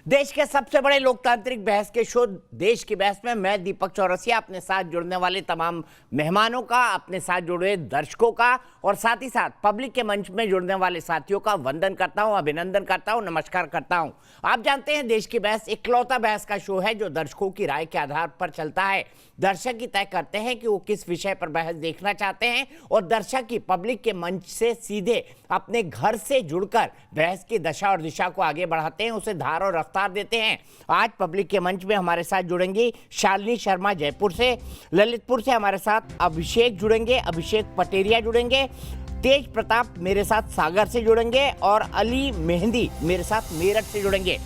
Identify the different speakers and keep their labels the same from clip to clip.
Speaker 1: देश के सबसे बड़े लोकतांत्रिक बहस के शो देश की बहस में मैं दीपक चौरसिया अपने साथ जुड़ने वाले तमाम मेहमानों का, अपने साथ जुड़े दर्शकों का और साथ ही साथ पब्लिक के मंच में जुड़ने वाले साथियों का वंदन करता हूं, अभिनंदन करता हूं, नमस्कार करता हूं। आप जानते हैं देश की बहस इकलौता बहस का शो है जो दर्शकों की राय के आधार पर चलता है। दर्शक ही तय करते हैं कि वो किस विषय पर बहस देखना चाहते हैं और दर्शक ही पब्लिक के मंच से सीधे अपने घर से जुड़कर बहस की दशा और दिशा को आगे बढ़ाते हैं, उसे धार और रफ्तार देते हैं। आज पब्लिक के मंच में हमारे साथ जुड़ेंगी शालिनी शर्मा जयपुर से, ललितपुर से हमारे साथ अभिषेक जुड़ेंगे, अभिषेक पटेरिया जुड़ेंगे, तेज प्रताप मेरे साथ सागर से जुड़ेंगे और अली मेहंदी मेरे साथ मेरठ से जुड़ेंगे।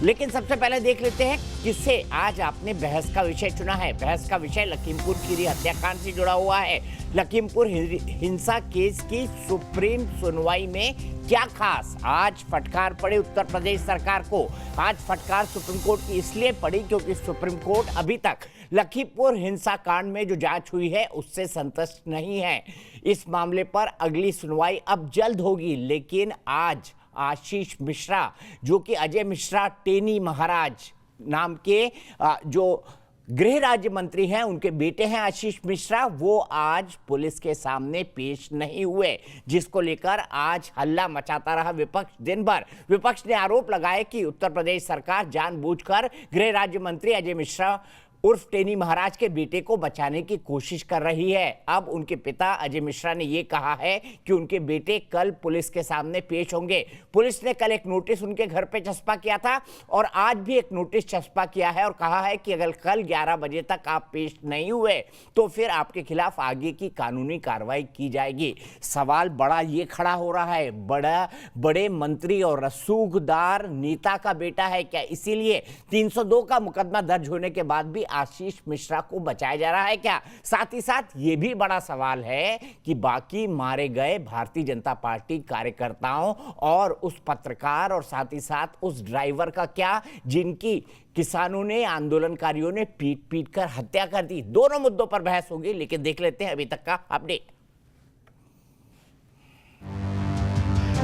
Speaker 1: लेकिन सबसे पहले देख लेते हैं किससे आज आपने बहस का विषय चुना है। बहस का विषय लखीमपुर खीरी हत्याकांड से जुड़ा हुआ है। लखीमपुर हिंसा केस की सुप्रीम सुनवाई में क्या खास? आज फटकार पड़ी उत्तर प्रदेश सरकार को। आज फटकार सुप्रीम कोर्ट की इसलिए पड़ी क्योंकि सुप्रीम कोर्ट अभी तक लखीमपुर हिंसा कांड में जो जांच हुई है उससे संतुष्ट नहीं है। इस मामले पर अगली सुनवाई अब जल्द होगी, लेकिन आज आशीष मिश्रा जो कि अजय मिश्रा टेनी महाराज नाम के जो गृह राज्य मंत्री हैं, उनके बेटे हैं आशीष मिश्रा, वो आज पुलिस के सामने पेश नहीं हुए, जिसको लेकर आज हल्ला मचाता रहा विपक्ष दिन भर। विपक्ष ने आरोप लगाया कि उत्तर प्रदेश सरकार जानबूझकर गृह राज्य मंत्री अजय मिश्रा उर्फ टेनी महाराज के बेटे को बचाने की कोशिश कर रही है। अब उनके पिता अजय मिश्रा ने यह कहा है कि उनके बेटे कल पुलिस के सामने पेश होंगे। पुलिस ने कल एक नोटिस उनके घर पे चस्पा किया था और आज भी एक नोटिस चस्पा किया है और कहा है कि अगर कल 11 बजे तक आप पेश नहीं हुए तो फिर आपके खिलाफ आगे की कानूनी कार्रवाई की जाएगी। सवाल बड़ा ये खड़ा हो रहा है, बड़े मंत्री और रसूखदार नेता का बेटा है क्या, इसीलिए 302 का मुकदमा दर्ज होने के बाद भी आशीष मिश्रा को बचाया जा रहा है क्या? साथ ही साथ ये भी बड़ा सवाल है कि बाकी मारे गए भारतीय जनता पार्टी कार्यकर्ताओं और उस पत्रकार और साथ ही साथ उस ड्राइवर का क्या, जिनकी किसानों ने, आंदोलनकारियों ने पीट पीट कर हत्या कर दी। दोनों मुद्दों पर बहस होगी, लेकिन देख लेते हैं अभी तक का अपडेट।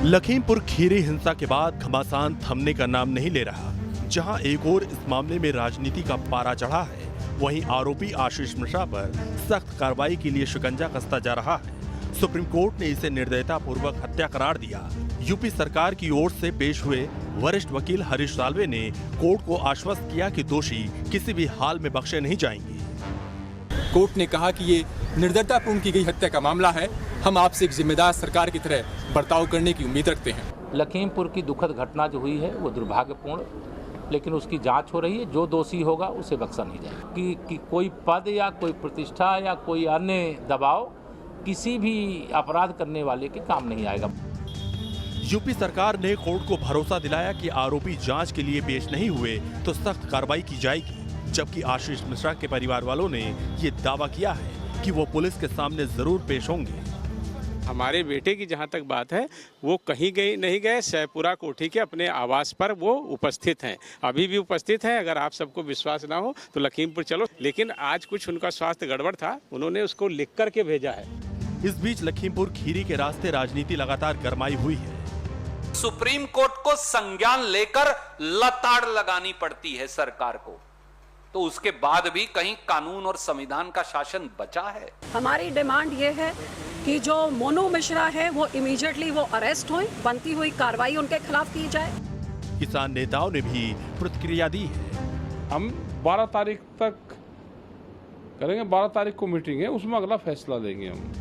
Speaker 2: लखीमपुर खीरी हिंसा के बाद घमासान थमने का नाम नहीं ले रहा। जहां एक और इस मामले में राजनीति का पारा चढ़ा है, वहीं आरोपी आशीष मिश्रा पर सख्त कार्रवाई के लिए शिकंजा कसता जा रहा है। सुप्रीम कोर्ट ने इसे निर्दयता पूर्वक हत्या करार दिया। यूपी सरकार की ओर से पेश हुए वरिष्ठ वकील हरीश साल्वे ने कोर्ट को आश्वस्त किया कि दोषी किसी भी हाल में बख्शे नहीं जाएंगे।
Speaker 3: कोर्ट ने कहा कि ये निर्दयतापूर्ण की गई हत्या का मामला है। हम आपसे एक जिम्मेदार सरकार की तरह बर्ताव करने की उम्मीद रखते हैं।
Speaker 4: लखीमपुर की दुखद घटना जो हुई है वो दुर्भाग्यपूर्ण, लेकिन उसकी जांच हो रही है। जो दोषी होगा उसे बख्शा नहीं जाएगा। कि कोई पद या कोई प्रतिष्ठा या कोई अन्य दबाव किसी भी अपराध करने वाले के काम नहीं आएगा।
Speaker 2: यूपी सरकार ने कोर्ट को भरोसा दिलाया कि आरोपी जांच के लिए पेश नहीं हुए तो सख्त कार्रवाई की जाएगी, जबकि आशीष मिश्रा के परिवार वालों ने ये दावा किया है कि वो पुलिस के सामने जरूर पेश होंगे।
Speaker 5: हमारे बेटे की जहाँ तक बात है, वो कहीं गए नहीं गए, शहपुरा कोठी के अपने आवास पर वो उपस्थित हैं, अभी भी उपस्थित हैं। अगर आप सबको विश्वास ना हो तो लखीमपुर चलो। लेकिन आज कुछ उनका स्वास्थ्य गड़बड़ था, उन्होंने उसको लिख कर के भेजा है।
Speaker 2: इस बीच लखीमपुर खीरी के रास्ते राजनीति लगातार गरमाई हुई है।
Speaker 6: सुप्रीम कोर्ट को संज्ञान लेकर लताड़ लगानी पड़ती है सरकार को, तो उसके बाद भी कहीं कानून और संविधान का शासन बचा है।
Speaker 7: हमारी डिमांड ये है कि जो मोनू मिश्रा है वो इमीडिएटली वो अरेस्ट होए, बनती हुई कार्रवाई उनके खिलाफ की जाए।
Speaker 2: किसान नेताओं ने भी प्रतिक्रिया दी है।
Speaker 8: हम 12 तारीख तक करेंगे, 12 तारीख को मीटिंग है, उसमें अगला फैसला लेंगे हम।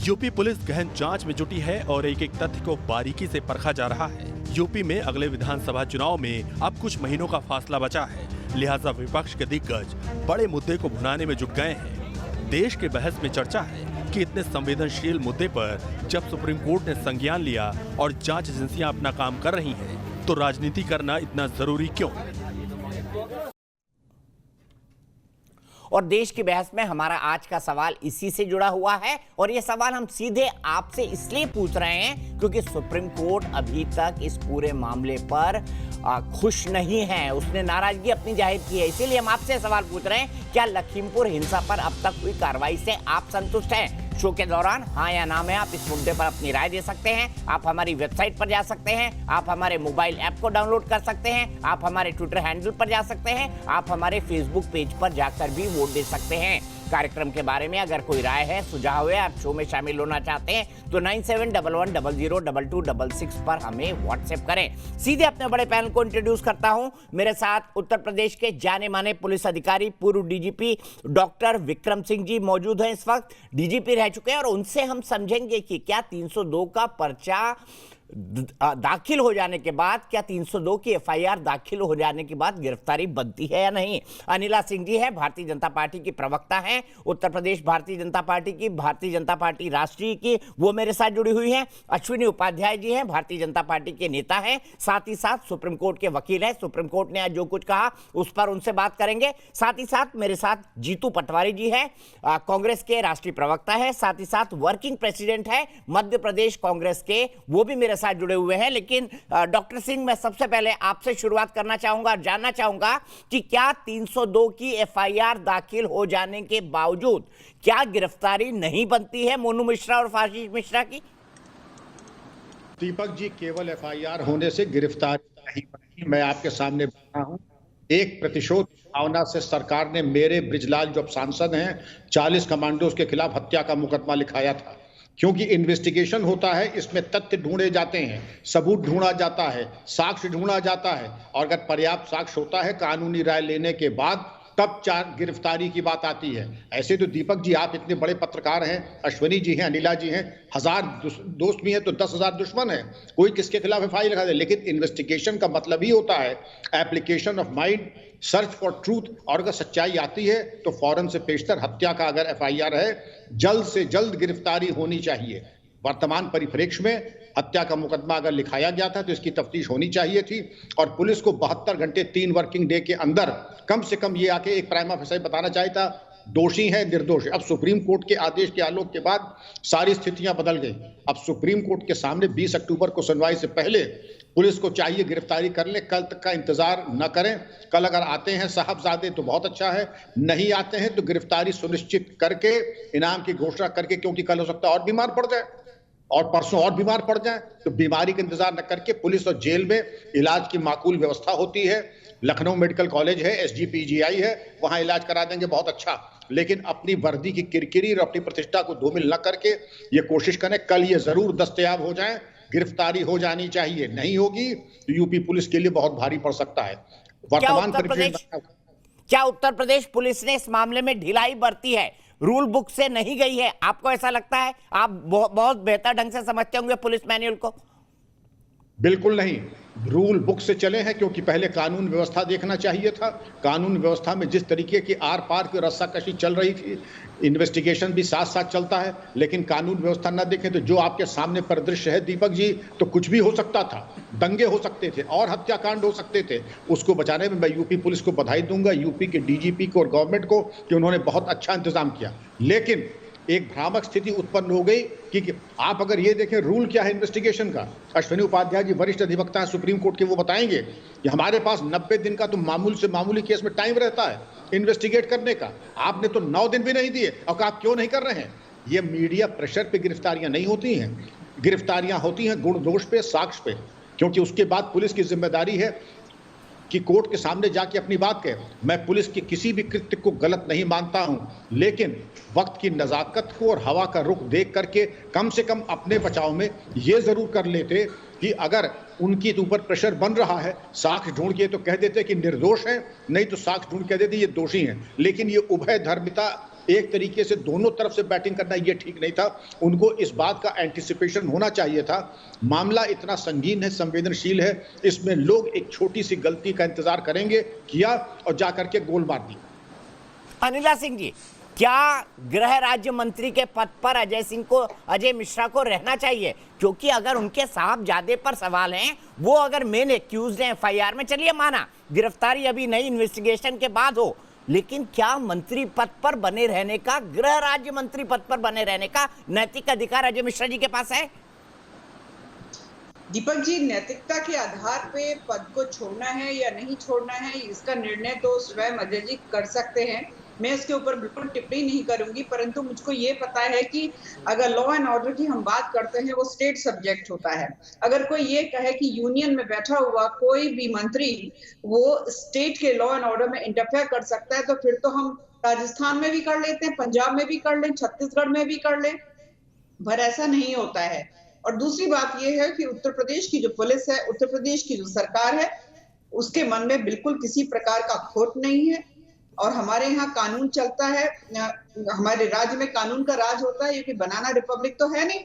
Speaker 2: यूपी पुलिस गहन जांच में जुटी है और एक एक तथ्य को बारीकी से परखा जा रहा है। यूपी में अगले विधानसभा चुनाव में अब कुछ महीनों का फासला बचा है, लिहाजा विपक्ष के दिग्गज बड़े मुद्दे को भुनाने में जुट गए हैं। देश के बहस में चर्चा है कि इतने संवेदनशील मुद्दे पर जब सुप्रीम कोर्ट ने संज्ञान लिया और जांच एजेंसियां अपना काम कर रही हैं, तो राजनीति करना इतना जरूरी क्यों?
Speaker 1: और देश की बहस में हमारा आज का सवाल इसी से जुड़ा हुआ है और ये सवाल हम सीधे आपसे इसलिए पूछ रहे हैं क्योंकि सुप्रीम कोर्ट अभी तक इस पूरे मामले पर खुश नहीं है। उसने नाराजगी अपनी जाहिर की है, इसीलिए हम आपसे सवाल पूछ रहे हैं, क्या लखीमपुर हिंसा पर अब तक हुई कार्रवाई से आप संतुष्ट हैं? शो के दौरान हाँ या ना में आप इस मुद्दे पर अपनी राय दे सकते हैं। आप हमारी वेबसाइट पर जा सकते हैं, आप हमारे मोबाइल ऐप को डाउनलोड कर सकते हैं, आप हमारे ट्विटर हैंडल पर जा सकते हैं, आप हमारे फेसबुक पेज पर जाकर भी वोट दे सकते हैं। कार्यक्रम के बारे में अगर कोई राय है, सुझाव है, आप शो में शामिल होना चाहते हैं तो 9711002266 पर हमें व्हाट्सएप करें। सीधे अपने बड़े पैनल को इंट्रोड्यूस करता हूं। मेरे साथ उत्तर प्रदेश के जाने माने पुलिस अधिकारी पूर्व डीजीपी डॉक्टर विक्रम सिंह जी मौजूद हैं। इस वक्त डीजीपी रह चुके हैं और उनसे हम समझेंगे कि क्या 302 का पर्चा दाखिल हो जाने के बाद, क्या 302 की एफआईआर दाखिल हो जाने के बाद गिरफ्तारी बनती है या नहीं। अनिला सिंह जी है, भारतीय जनता पार्टी की प्रवक्ता हैं, उत्तर प्रदेश भारतीय जनता पार्टी की, भारतीय जनता पार्टी राष्ट्रीय की, वो मेरे साथ जुड़ी हुई हैं। अश्विनी उपाध्याय जी हैं, भारतीय जनता पार्टी के नेता हैं, साथ ही साथ सुप्रीम कोर्ट के वकील हैं। सुप्रीम कोर्ट ने आज जो कुछ कहा उस पर उनसे बात करेंगे। साथ ही साथ मेरे साथ जीतू पटवारी जी हैं, कांग्रेस के राष्ट्रीय प्रवक्ता है, साथ ही साथ वर्किंग प्रेसिडेंट है मध्य प्रदेश कांग्रेस के, वो भी मेरे साथ जुड़े हुए हैं। लेकिन डॉक्टर सिंह, मैं सबसे पहले आपसे शुरुआत करना चाहूंगा और जानना चाहूंगा कि क्या 302 की एफआईआर दाखिल हो जाने के बावजूद क्या गिरफ्तारी नहीं बनती है मोनू मिश्रा और आशीष मिश्रा की?
Speaker 9: दीपक जी, केवल एफआईआर होने से गिरफ्तारी नहीं बनी। मैं आपके सामने बैठा हूं, एक प्रतिशोध भावना से सरकार ने मेरे बृजलाल जो सांसद हैं 40 कमांडोज के खिलाफ हत्या का मुकदमा लिखाया था। क्योंकि इन्वेस्टिगेशन होता है, इसमें तथ्य ढूंढे जाते हैं, सबूत ढूंढा जाता है, साक्ष्य ढूंढा जाता है और अगर पर्याप्त साक्ष्य होता है कानूनी राय लेने के बाद तब गिरफ्तारी की बात आती है। ऐसे तो दीपक जी आप इतने बड़े पत्रकार हैं, अश्विनी जी हैं, अनिला जी हैं, 1000 दोस्त भी हैं तो 10,000 दुश्मन हैं, कोई किसके खिलाफ एफआईआर लिखा दे। लेकिन इन्वेस्टिगेशन का मतलब ही होता है application of mind, search for truth, और अगर सच्चाई आती है तो फौरन से पेशतर हत्या का अगर एफआईआर है जल्द से जल्द गिरफ्तारी होनी चाहिए। वर्तमान परिप्रेक्ष्य में हत्या का मुकदमा अगर लिखाया गया था तो इसकी तफ्तीश होनी चाहिए थी और पुलिस को 72 घंटे 3 वर्किंग डे के अंदर कम से कम ये आके एक प्राइमा फेसी बताना चाहिए था दोषी है निर्दोष है। अब सुप्रीम कोर्ट के आदेश के आलोक के बाद सारी स्थितियां बदल गई। अब सुप्रीम कोर्ट के सामने 20 अक्टूबर को सुनवाई से पहले पुलिस को चाहिए गिरफ्तारी कर ले, कल तक का इंतजार न करें। कल अगर आते हैं साहबजादे तो बहुत अच्छा है, नहीं आते हैं तो गिरफ्तारी सुनिश्चित करके इनाम की घोषणा करके, क्योंकि कल हो सकता है और बीमार पड़ जाए और परसों और बीमार पड़ जाए, तो बीमारी का इंतजार न करके पुलिस और जेल में इलाज की माकूल व्यवस्था होती है। लखनऊ मेडिकल कॉलेज है, SGPGI है, वहां इलाज करा देंगे, बहुत अच्छा। लेकिन अपनी वर्दी की किरकिरी और अपनी प्रतिष्ठा को धूमिल न करके ये कोशिश करें कल ये जरूर दस्तयाब हो जाए, गिरफ्तारी हो जानी चाहिए। नहीं होगी तो यूपी पुलिस के लिए बहुत भारी पड़ सकता है। वर्तमान
Speaker 1: क्या उत्तर प्रदेश पुलिस ने इस मामले में ढिलाई बरती है, रूल बुक से नहीं गई है? आपको ऐसा लगता है? आप बहुत बेहतर ढंग से समझते होंगे पुलिस मैनुअल को।
Speaker 9: बिल्कुल नहीं, रूल बुक से चले हैं, क्योंकि पहले कानून व्यवस्था देखना चाहिए था। कानून व्यवस्था में जिस तरीके की आर पार की रस्साकशी चल रही थी, इन्वेस्टिगेशन भी साथ साथ चलता है, लेकिन कानून व्यवस्था न देखें तो जो आपके सामने परिदृश्य है दीपक जी, तो कुछ भी हो सकता था, दंगे हो सकते थे और हत्याकांड हो सकते थे। उसको बचाने में मैं यूपी पुलिस को बधाई दूंगा, यूपी के DGP को और गवर्नमेंट को, कि उन्होंने बहुत अच्छा इंतजाम किया। लेकिन एक भ्रामक स्थिति उत्पन्न हो गई कि आप अगर ये देखें रूल क्या है इन्वेस्टिगेशन का, अश्विनी उपाध्याय जी वरिष्ठ अधिवक्ता हैं सुप्रीम कोर्ट के, वो बताएंगे कि हमारे पास 90 दिन का तो मामूल से मामूली केस में टाइम रहता है इन्वेस्टिगेट करने का। आपने तो 9 दिन भी नहीं दिए, और आप क्यों नहीं कर रहे हैं? ये मीडिया प्रेशर पे गिरफ्तारियां नहीं होती हैं, गिरफ्तारियां होती हैं गुण दोष पे, साक्ष्य पे, क्योंकि उसके बाद पुलिस की जिम्मेदारी है कि कोर्ट के सामने जाके अपनी बात कहे। मैं पुलिस के किसी भी कृत्य को गलत नहीं मानता हूं, लेकिन वक्त की नजाकत को और हवा का रुख देख करके कम से कम अपने बचाव में ये जरूर कर लेते कि अगर उनके ऊपर प्रेशर बन रहा है, साक्ष्य ढूंढ के तो कह देते कि निर्दोष हैं, नहीं तो साक्ष्य ढूंढ कह देते ये दोषी हैं। लेकिन ये उभय धर्मिता, एक तरीके से दोनों तरफ से बैटिंग करना, ये ठीक नहीं था। उनको इस बात का एंटिसिपेशन होना चाहिए था। मामला इतना संगीन है, संवेदनशील है, इसमें लोग एक छोटी सी गलती का इंतजार करेंगे, किया और जाकर के गोल मार दी।
Speaker 1: अनिला सिंह जी, क्या गृह राज्य मंत्री के पद पर अजय मिश्रा को रहना चाहिए? क्योंकि अगर उनके साहबजादे पर सवाल हैं, वो अगर मेन एक्यूज्ड हैं एफआईआर में, चलिए माना गिरफ्तारी अभी नई इन्वेस्टिगेशन के बाद हो, लेकिन क्या मंत्री पद पर बने रहने का, गृह राज्य मंत्री पद पर बने रहने का नैतिक अधिकार अजय मिश्रा जी के पास है?
Speaker 10: दीपक जी, नैतिकता के आधार पे पद को छोड़ना है या नहीं छोड़ना है, इसका निर्णय तो स्वयं अजय जी कर सकते हैं। मैं इसके ऊपर बिल्कुल टिप्पणी नहीं करूंगी, परंतु मुझको ये पता है कि अगर लॉ एंड ऑर्डर की हम बात करते हैं वो स्टेट सब्जेक्ट होता है। अगर कोई ये कहे कि यूनियन में बैठा हुआ कोई भी मंत्री वो स्टेट के लॉ एंड ऑर्डर में इंटरफेयर कर सकता है, तो फिर तो हम राजस्थान में भी कर लेते हैं, पंजाब में भी कर लें, छत्तीसगढ़ में भी कर लें, पर ऐसा नहीं होता है। और दूसरी बात यह है कि उत्तर प्रदेश की जो पुलिस है, उत्तर प्रदेश की जो सरकार है, उसके मन में बिल्कुल किसी प्रकार का खोट नहीं है और हमारे यहाँ कानून चलता है। हमारे राज्य में कानून का राज होता है, ये कि बनाना रिपब्लिक तो है नहीं।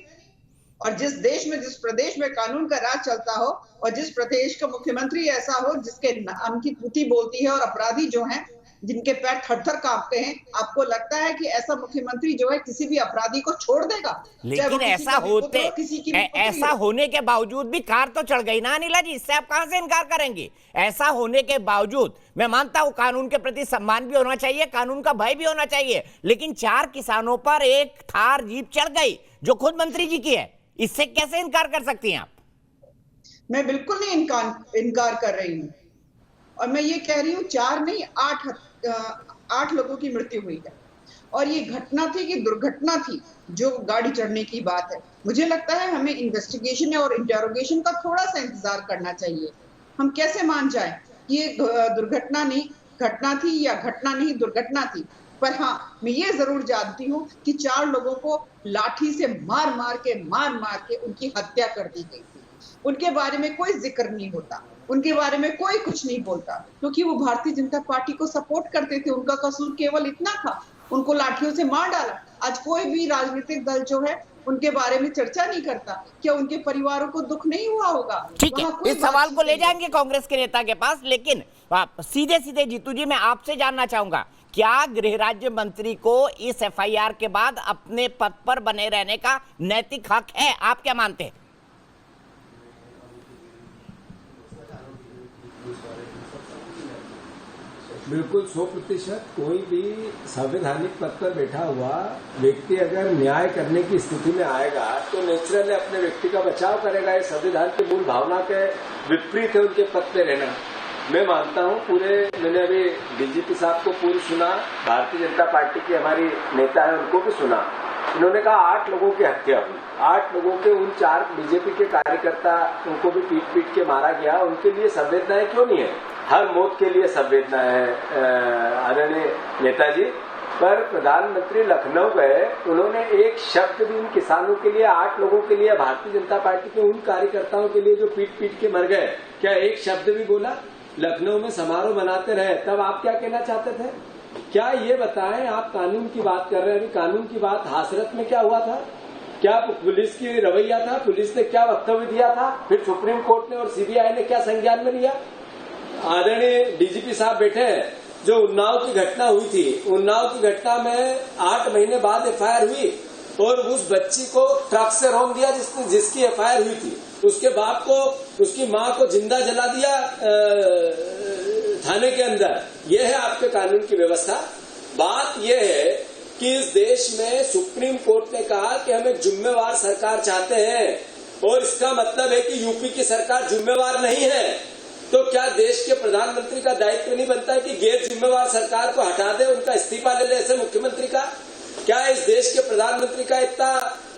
Speaker 10: और जिस देश में, जिस प्रदेश में कानून का राज चलता हो और जिस प्रदेश का मुख्यमंत्री ऐसा हो जिसके नाम की तूती बोलती है और अपराधी जो हैं जिनके पैर थर-थर कांपते हैं, आपको लगता है कि ऐसा मुख्यमंत्री जो है किसी भी अपराधी को छोड़ देगा?
Speaker 1: लेकिन ऐसा होने के बावजूद भी कार तो चढ़ गई ना अनिला जी, इससे आप कहां से इनकार करेंगे? ऐसा होने के बावजूद मैं मानता हूं कानून के प्रति सम्मान भी होना चाहिए, कानून का भय भी होना चाहिए, लेकिन 4 किसानों पर एक थार जीप चढ़ गई जो खुद मंत्री जी की है, इससे कैसे इनकार कर सकती हैं आप? मैं बिल्कुल नहीं इनकार कर रही हूँ और मैं ये कह रही हूँ 4 नहीं 8 लोगों की मृत्यु हुई है और ये घटना थी कि दुर्घटना थी जो गाड़ी चढ़ने की बात है। मुझे लगता है हमें इन्वेस्टिगेशन और इंटेरोगेशन का थोड़ा सा इंतजार करना चाहिए। हम कैसे मान जाएं कि ये दुर्घटना नहीं घटना थी या घटना नहीं दुर्घटना थी। पर हाँ, मैं ये जरूर जानती हूँ कि 4 लोगों को लाठी से मार मार के उनकी हत्या कर दी गई थी। उनके बारे में कोई जिक्र नहीं होता, उनके बारे में कोई कुछ नहीं बोलता, क्योंकि वो भारतीय जनता पार्टी को सपोर्ट करते थे। उनका कसूर केवल इतना था, उनको लाठियों से मार डाला। आज कोई भी राजनीतिक दल जो है उनके बारे में चर्चा नहीं करता। क्या उनके परिवारों को दुख नहीं हुआ होगा? ठीक है, इस सवाल को ले जाएंगे कांग्रेस के नेता के पास, लेकिन सीधे जीतू जी मैं आपसे जानना चाहूंगा, क्या गृह राज्य मंत्री को इस एफआईआर के बाद अपने पद पर बने रहने का नैतिक हक है? आप क्या मानते हैं?
Speaker 11: बिल्कुल 100%। कोई भी संवैधानिक पद पर बैठा हुआ व्यक्ति अगर न्याय करने की स्थिति में आएगा तो नेचुरली अपने व्यक्ति का बचाव करेगा। ये संविधान की मूल भावना के विपरीत है उनके पद पे रहना। मैं मानता हूँ मैंने अभी डीजीपी साहब को पूरी सुना, भारतीय जनता पार्टी की हमारी नेता है उनको भी सुना। इन्होंने कहा 8 लोगों की हत्या हुई, 8 लोगों के उन 4 बीजेपी के कार्यकर्ता उनको भी पीट के मारा गया। उनके लिए संवेदनाएं क्यों नहीं है? हर मौत के लिए संवेदना है आदरणीय नेताजी। पर प्रधानमंत्री लखनऊ गए, उन्होंने एक शब्द भी उन किसानों के लिए, 8 लोगों के लिए, भारतीय जनता पार्टी के उन कार्यकर्ताओं के लिए जो पीट के मर गए, क्या एक शब्द भी बोला? लखनऊ में समारोह मनाते रहे, तब आप क्या कहना चाहते थे? क्या ये बताएं, आप कानून की बात कर रहे हैं, अभी कानून की बात हाथरस में क्या हुआ था? क्या पुलिस की रवैया था? पुलिस ने क्या वक्तव्य दिया था? फिर सुप्रीम कोर्ट ने और सीबीआई ने क्या संज्ञान में लिया? आदरणीय डीजीपी साहब बैठे हैं, जो उन्नाव की घटना हुई थी, उन्नाव की घटना में 8 महीने बाद एफआईआर हुई और उस बच्ची को ट्रक से रौंद दिया जिसकी एफआईआर हुई थी। उसके बाप को, उसकी मां को जिंदा जला दिया थाने के अंदर। यह है आपके कानून की व्यवस्था। बात यह है कि इस देश में सुप्रीम कोर्ट ने कहा कि हम एक जिम्मेवार सरकार चाहते हैं और इसका मतलब है कि यूपी की सरकार जिम्मेवार नहीं है। तो क्या देश के प्रधानमंत्री का दायित्व नहीं बनता है कि गैर जिम्मेवार सरकार को हटा दे, उनका इस्तीफा ले ले ऐसे मुख्यमंत्री का? क्या इस देश के प्रधानमंत्री का इतना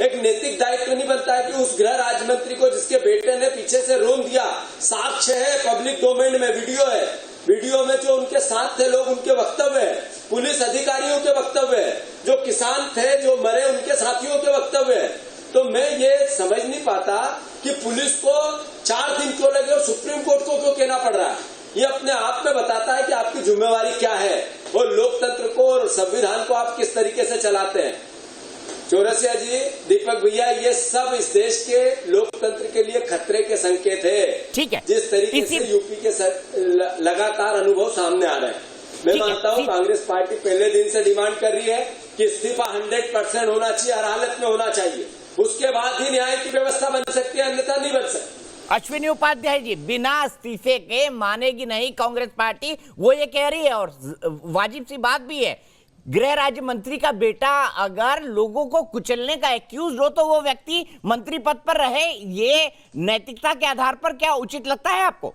Speaker 11: एक नैतिक दायित्व नहीं बनता है कि उस गृह राज्य मंत्री को जिसके बेटे ने पीछे से रोन दिया, साक्ष्य है, पब्लिक डोमेन में वीडियो है, वीडियो में जो उनके साथ थे लोग उनके वक्तव्य है, पुलिस अधिकारियों के वक्तव्य है, जो किसान थे जो मरे उनके साथियों के वक्तव्य है। तो मैं ये समझ नहीं पाता कि पुलिस को 4 दिन क्यों लगे और सुप्रीम कोर्ट को क्यों कहना पड़ रहा है। ये अपने आप में बताता है कि आपकी जिम्मेवारी क्या है और लोकतंत्र को और संविधान को आप किस तरीके से चलाते हैं। चौरसिया जी, दीपक भैया, ये सब इस देश के लोकतंत्र के लिए खतरे के संकेत है। ठीक है, जिस तरीके से यूपी के लगातार अनुभव सामने आ रहे हैं। मैं मानता हूँ कांग्रेस पार्टी पहले दिन से डिमांड कर रही है कि इस्तीफा 100% होना चाहिए, हर हालत में होना चाहिए, उसके बाद ही न्याय की व्यवस्था बन सकती है, अन्यथा नहीं बन सकती।
Speaker 1: अश्विनी उपाध्याय जी, बिना इस्तीफे के मानेगी नहीं कांग्रेस पार्टी, वो ये कह रही है और वाजिब सी बात भी है। गृह राज्य मंत्री का बेटा अगर लोगों को कुचलने का एक्यूज हो तो वो व्यक्ति मंत्री पद पर रहे, ये नैतिकता के आधार पर क्या उचित लगता है आपको?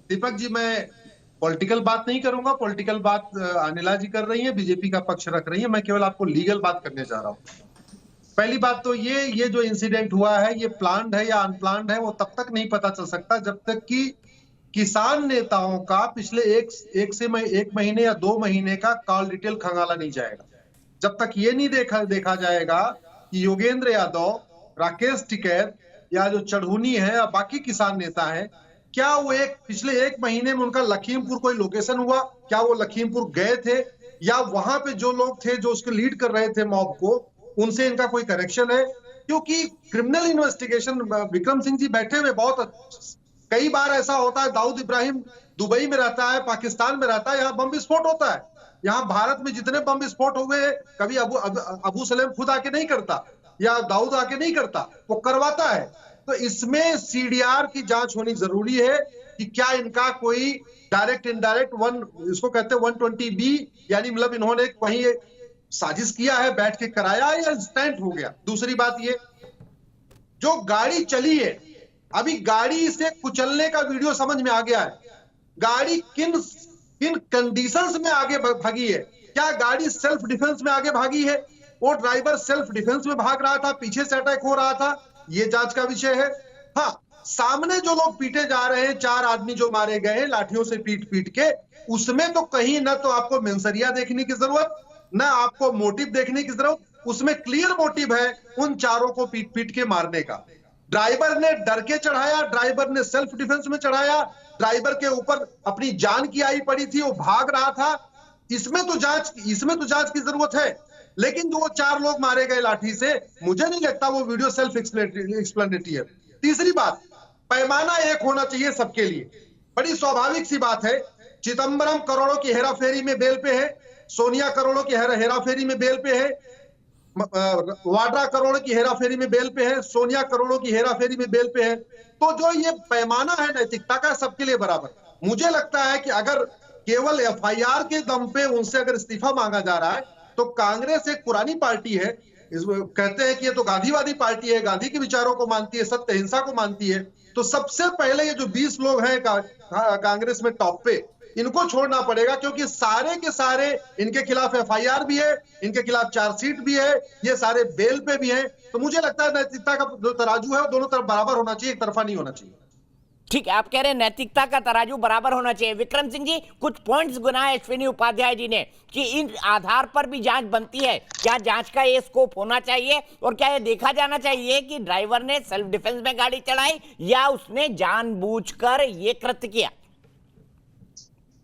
Speaker 12: दीपक जी, मैं पॉलिटिकल बात नहीं करूंगा, पॉलिटिकल बात अनिला जी कर रही है, बीजेपी का पक्ष रख रही है, मैं केवल आपको लीगल बात करने जा रहा हूं। पहली बात तो ये जो इंसिडेंट हुआ है ये प्लान्ड है या अनप्लान्ड है वो तब तक नहीं पता चल सकता जब तक कि किसान नेताओं का पिछले एक महीने या 2 महीने का कॉल डिटेल खंगाला नहीं जाएगा। जब तक ये नहीं देखा जाएगा कि योगेंद्र यादव, राकेश टिकैत या जो चढ़ूनी है या बाकी किसान नेता है, क्या वो पिछले 1 महीने में उनका लखीमपुर कोई लोकेशन हुआ, क्या वो लखीमपुर गए थे, या वहां पे जो लोग थे जो उसको लीड कर रहे थे मॉब को, उनसे इनका कोई कनेक्शन है? क्योंकि क्रिमिनल इन्वेस्टिगेशन, विक्रम सिंह जी बैठे हुए, बहुत कई बार ऐसा होता है, दाऊद इब्राहिम दुबई में रहता है, पाकिस्तान में रहता है, यहाँ बम विस्फोट होता है। यहाँ भारत में जितने बम विस्फोट हो गए कभी अबू सलेम खुद आके नहीं करता या दाऊद आके नहीं करता, वो करवाता है। तो इसमें सीडीआर की जांच होनी जरूरी है कि क्या इनका कोई डायरेक्ट इनडायरेक्ट इसको कहते हैं 120B, यानी मतलब इन्होंने वहीं साजिश किया है, बैठ के कराया या इंस्टेंट हो गया। दूसरी बात ये, जो गाड़ी चली है, अभी गाड़ी से कुचलने का वीडियो समझ में आ गया है। गाड़ी किन कंडीशंस में आगे भागी है? क्या गाड़ी सेल्फ डिफेंस में आगे भागी है? वो ड्राइवर सेल्फ डिफेंस में भाग रहा था, पीछे से अटैक हो रहा था, ये जांच का विषय है। हाँ, सामने जो लोग पीटे जा रहे हैं, 4 आदमी जो मारे गए लाठियों से पीट के, उसमें तो कहीं ना तो आपको मेंसरिया देखने की जरूरत, ना आपको मोटिव देखने की जरूरत। उसमें क्लियर मोटिव है उन चारों को पीट के मारने का। ड्राइवर ने डर के चढ़ाया, ड्राइवर ने सेल्फ डिफेंस में चढ़ाया, ड्राइवर के ऊपर अपनी जान की आई पड़ी थी, वो भाग रहा था। इसमें तो जांच की जरूरत है। लेकिन जो 4 लोग मारे गए लाठी से, मुझे नहीं लगता वो वीडियो सेल्फ एक्सप्लेनेटरी है। तीसरी बात, पैमाना एक होना चाहिए सबके लिए। बड़ी स्वाभाविक सी बात है, चिदंबरम करोड़ों की हेराफेरी में बेल पे है, सोनिया करोड़ों की हेराफेरी में बेल पे है, वाड्रा करोड़ की हेराफेरी में बेल पे है, सोनिया करोड़ों की हेराफेरी में बेल पे है। तो जो ये पैमाना है नैतिकता का, सबके लिए बराबर। मुझे लगता है कि अगर केवल एफआईआर के दम पे उनसे अगर इस्तीफा मांगा जा रहा है, तो कांग्रेस एक पुरानी पार्टी है, कहते हैं कि ये तो गांधीवादी पार्टी है, गांधी के विचारों को मानती है, सत्य अहिंसा को मानती है। तो सबसे पहले ये जो 20 लोग हैं कांग्रेस में टॉप पे, इनको छोड़ना पड़ेगा, क्योंकि सारे के सारे इनके खिलाफ एफआईआर भी है, इनके खिलाफ चार्जशीट भी है, ये सारे बेल पे भी हैं। तो मुझे लगता है नैतिकता का जो तराजू है वो दोनों तरफ बराबर होना चाहिए, एक तरफा नहीं होना चाहिए।
Speaker 1: ठीक है, आप कह रहे हैं नैतिकता का तराजू बराबर होना चाहिए। विक्रम सिंह जी, कुछ पॉइंट्स गुनाए अश्विनी उपाध्याय जी ने कि इन आधार पर भी जांच बनती है, क्या जांच का ये स्कोप होना चाहिए, और क्या ये देखा जाना चाहिए कि ड्राइवर ने सेल्फ डिफेंस में गाड़ी चलाई या उसने जानबूझकर ये कृत्य किया?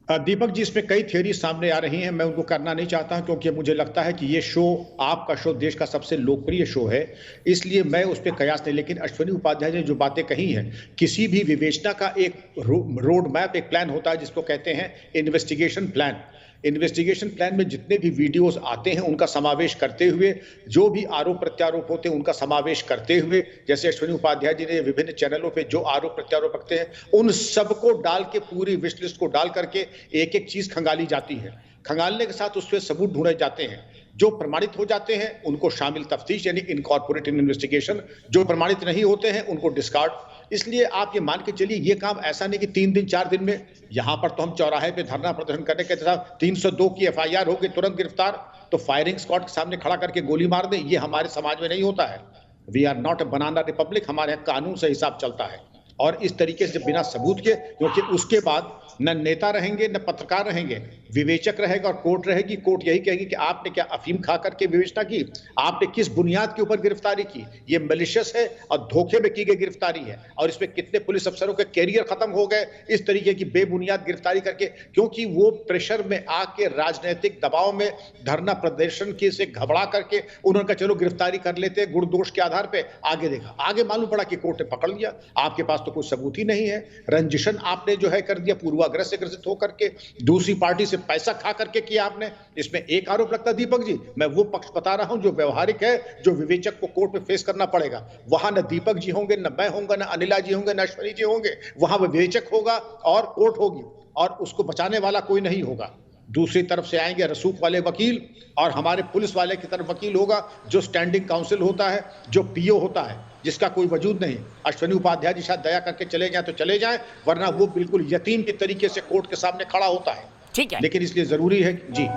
Speaker 9: दीपक जी, इसमें कई थ्योरी सामने आ रही हैं, मैं उनको करना नहीं चाहता क्योंकि मुझे लगता है कि ये शो, आपका शो देश का सबसे लोकप्रिय शो है, इसलिए मैं उस पर कयास नहीं। लेकिन अश्विनी उपाध्याय ने जो बातें कही हैं, किसी भी विवेचना का एक रोड मैप, एक प्लान होता है जिसको कहते हैं इन्वेस्टिगेशन प्लान। इन्वेस्टिगेशन प्लान में जितने भी वीडियोस आते हैं उनका समावेश करते हुए, जो भी आरोप प्रत्यारोप होते हैं उनका समावेश करते हुए, जैसे अश्विनी उपाध्याय जी ने विभिन्न चैनलों पे जो आरोप प्रत्यारोप रखते हैं उन सबको डाल के, पूरी विश लिस्ट को डाल करके एक एक चीज खंगाली जाती है। खंगालने के साथ उस पर सबूत ढूंढे जाते हैं, जो प्रमाणित हो जाते हैं उनको शामिल तफ्तीश यानी इनकॉर्पोरेटेड इन्वेस्टिगेशन, जो प्रमाणित नहीं होते हैं उनको डिस्कार्ड। इसलिए आप ये मान के चलिए, ये काम ऐसा नहीं कि 3 दिन 4 दिन में, यहां पर तो हम चौराहे पे धरना प्रदर्शन करने के साथ 302 की एफआईआर हो गई, तुरंत गिरफ्तार, तो फायरिंग स्क्वाड के सामने खड़ा करके गोली मार दें, ये हमारे समाज में नहीं होता है। We are not a banana republic, हमारे यहाँ कानून से हिसाब चलता है। और इस तरीके से बिना सबूत के, क्योंकि उसके बाद न नेता रहेंगे न पत्रकार रहेंगे, विवेचक रहेगा और कोर्ट रहेगी। कोर्ट यही कहेगी कि आपने क्या अफीम खा करके विवेचना की, आपने किस बुनियाद के ऊपर गिरफ्तारी की, ये मैलिशियस है और धोखे में की गई गिरफ्तारी है, और इसमें कितने पुलिस अफसरों के कैरियर खत्म हो गए इस तरीके की बेबुनियाद गिरफ्तारी करके, क्योंकि वो प्रेशर में आके, राजनीतिक दबाव में, धरना प्रदर्शन की से घबरा करके उन्होंने कहा चलो गिरफ्तारी कर लेते, गुण दोष के आधार पर। आगे देखा, आगे मालूम पड़ा कि कोर्ट ने पकड़ लिया, आपके पास तो कोई सबूत ही नहीं है, रंजिशन आपने जो है कर दिया, पूर्वाग्रह से ग्रसित होकर के, दूसरी पार्टी से पैसा खा करके किया आपने। इसमें एक आरोप लगता है दीपक जी, मैं वो पक्ष बता रहा हूं जो व्यवहारिक है, जो विवेचक को कोर्ट में फेस करना पड़ेगा। वहां न दीपक जी होंगे, न मैं होंगे, न अनिला जी होंगे, न अश्विनी जी होंगे, वहां विवेचक होगा और कोर्ट होगी, और उसको बचाने वाला कोई नहीं होगा। दूसरी तरफ से आएंगे रसूख वाले वकील, और हमारे पुलिस वाले की तरफ वकील होगा जो स्टैंडिंग काउंसिल होता है, जो पीओ होता है, जिसका कोई वजूद नहीं। अश्विनी उपाध्याय जी शायद दया करके चले जाएं तो चले जाएं, वरना वो बिल्कुल यतीम की तरीके से कोर्ट के सामने खड़ा होता है।
Speaker 1: ठीक है,
Speaker 9: लेकिन इसलिए जरूरी है जी।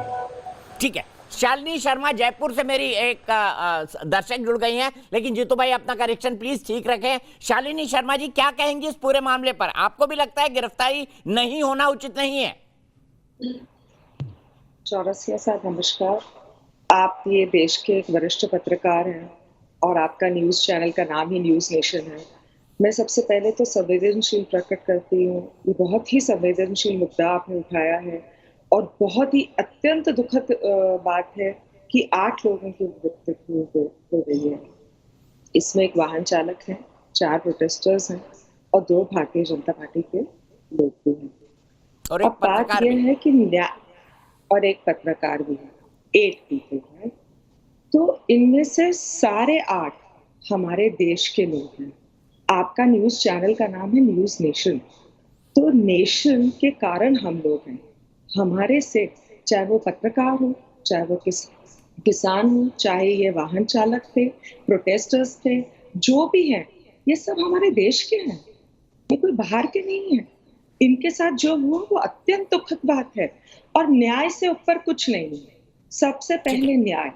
Speaker 1: ठीक है। शालिनी शर्मा जयपुर से मेरी एक दर्शक जुड़ गई हैं, लेकिन जीतू भाई अपना करेक्शन प्लीज ठीक रखें। शालिनी शर्मा जी क्या कहेंगी इस पूरे मामले पर? आपको भी लगता है गिरफ्तारी नहीं होना उचित नहीं है?
Speaker 13: चौरसिया साहब नमस्कार। आप ये देश के एक वरिष्ठ पत्रकार हैं और आपका न्यूज़ चैनल का नाम ही न्यूज़ नेशन है। मैं सबसे पहले तो संवेदनशील प्रकट करती हूँ। ये बहुत ही संवेदनशील मुद्दा आपने उठाया है और बहुत ही अत्यंत दुखद बात है कि 8 लोगों की मृत्यु हो गई है। इसमें एक वाहन चालक है, 4 प्रोटेस्टर्स हैं और 2 भारतीय जनता पार्टी के लोग भी हैं।
Speaker 1: और एक
Speaker 13: बात यह है कि और एक पत्रकार भी है, 8 पीपल है। तो इनमें से सारे 8 हमारे देश के लोग हैं। आपका न्यूज़ चैनल का नाम है न्यूज़ नेशन, तो नेशन के कारण हम लोग हैं। हमारे से चाहे वो पत्रकार हो, चाहे वो किसान हो, चाहे ये वाहन चालक थे, प्रोटेस्टर्स थे, जो भी हैं, ये सब हमारे देश के हैं, ये कोई बाहर के नहीं है। इनके साथ जो हुआ वो अत्यंत दुखद बात है और न्याय से ऊपर कुछ नहीं है। सबसे पहले न्याय,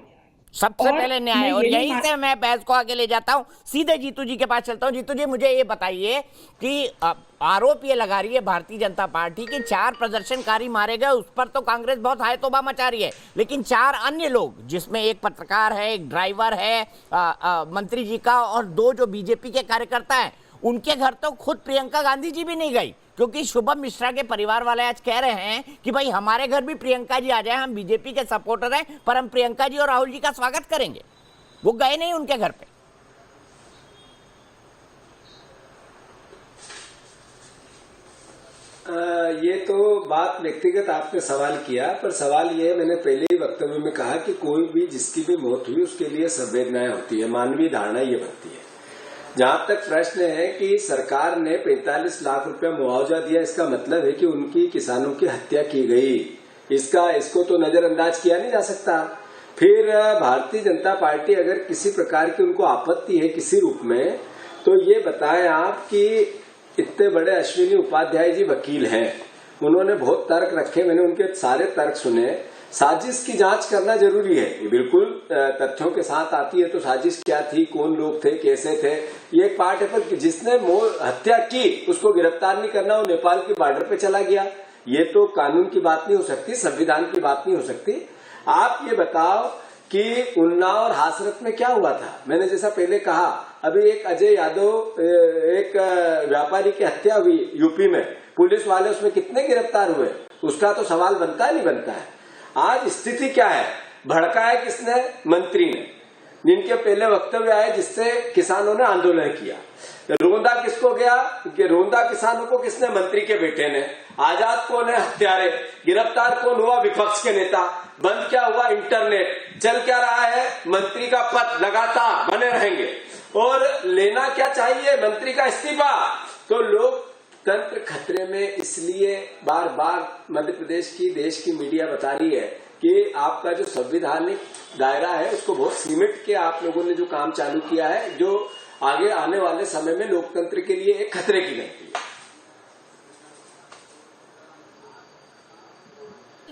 Speaker 1: सबसे पहले न्याय। और यहीं से मैं बहस को आगे ले जाता हूं, सीधे जीतू जी के पास चलता हूं। जीतू जी मुझे ये बताइए कि आरोप ये लगा रही है भारतीय जनता पार्टी के 4 प्रदर्शनकारी मारे गए, उस पर तो कांग्रेस बहुत हाय तौबा मचा रही है, लेकिन 4 अन्य लोग, जिसमें एक पत्रकार है, एक ड्राइवर है मंत्री जी का, और 2 जो बीजेपी के कार्यकर्ता हैं, उनके घर तो खुद प्रियंका गांधी जी भी नहीं गई, क्योंकि शुभम मिश्रा के परिवार वाले आज कह रहे हैं कि भाई हमारे घर भी प्रियंका जी आ जाए, हम बीजेपी के सपोर्टर हैं, पर हम प्रियंका जी और राहुल जी का स्वागत करेंगे। वो गए नहीं उनके घर पे।
Speaker 11: ये तो बात व्यक्तिगत आपने सवाल किया, पर सवाल ये है, मैंने पहले ही वक्तव्य में कहा कि कोई भी जिसकी भी मौत हुई उसके लिए संवेदनाएं होती है, मानवीय धारणा ये बनती है। जहां तक प्रश्न है कि सरकार ने 45 लाख रुपया मुआवजा दिया, इसका मतलब है कि उनकी किसानों की हत्या की गई, इसको तो नजरअंदाज किया नहीं जा सकता। फिर भारतीय जनता पार्टी अगर किसी प्रकार की उनको आपत्ति है किसी रूप में, तो ये बताएं आप कि इतने बड़े अश्विनी उपाध्याय जी वकील हैं, उन्होंने बहुत तर्क रखे, मैंने उनके सारे तर्क सुने। साजिश की जांच करना जरूरी है, ये बिल्कुल तथ्यों के साथ आती है, तो साजिश क्या थी, कौन लोग थे, कैसे थे, ये एक पार्ट है। पर जिसने हत्या की उसको गिरफ्तार नहीं करना, वो नेपाल की बॉर्डर पे चला गया, ये तो कानून की बात नहीं हो सकती, संविधान की बात नहीं हो सकती। आप ये बताओ कि उन्नाव और हासरत में क्या हुआ था। मैंने जैसा पहले कहा, अभी एक अजय यादव, एक व्यापारी की हत्या हुई यूपी में, पुलिस वाले उसमें कितने गिरफ्तार हुए, उसका तो सवाल बनता है नहीं बनता है। आज स्थिति क्या है, भड़काया किसने, मंत्री ने, जिनके पहले वक्तव्य आए जिससे किसानों ने आंदोलन किया। रोंदा किसको गया, कि रोंदा किसानों को किसने, मंत्री के बेटे ने। आजाद कौन है, हत्यारे। गिरफ्तार कौन हुआ, विपक्ष के नेता। बंद क्या हुआ, इंटरनेट। चल क्या रहा है, मंत्री का पद लगातार बने रहेंगे। और लेना क्या चाहिए, मंत्री का इस्तीफा। तो लोग तंत्र खतरे में, इसलिए बार बार मध्य प्रदेश की, देश की मीडिया बता रही है कि आपका जो संवैधानिक दायरा है उसको बहुत सीमित के आप लोगों ने जो काम चालू किया है, जो आगे आने वाले समय में लोकतंत्र के लिए एक खतरे की घंटी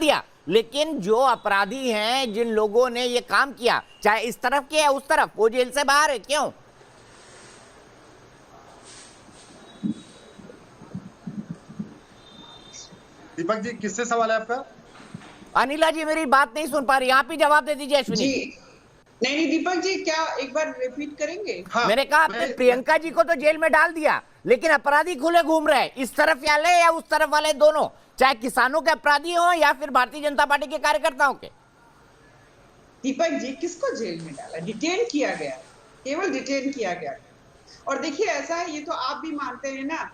Speaker 1: है। लेकिन जो अपराधी हैं, जिन लोगों ने ये काम किया, चाहे इस तरफ के या उस तरफ, वो जेल से बाहर है, क्यों?
Speaker 12: दीपक जी किससे सवाल है आपका?
Speaker 1: अनिला जी मेरी बात नहीं सुन पा रही, आप ही जवाब दे दीजिए अश्विनी जी।
Speaker 10: नहीं दीपक जी, क्या एक बार रिपीट करेंगे?
Speaker 12: हाँ,
Speaker 1: मैंने कहा आपने प्रियंका जी को तो जेल में डाल दिया, लेकिन अपराधी खुले घूम रहे हैं, इस तरफ वाले या उस तरफ वाले, दोनों, चाहे किसानों के अपराधी हो या फिर भारतीय जनता पार्टी के कार्यकर्ताओं के।
Speaker 10: दीपक जी, किसको जेल में डाला, डिटेन किया गया, केवल डिटेन किया गया। और देखिए ऐसा है, ये तो आप भी मानते हैं ना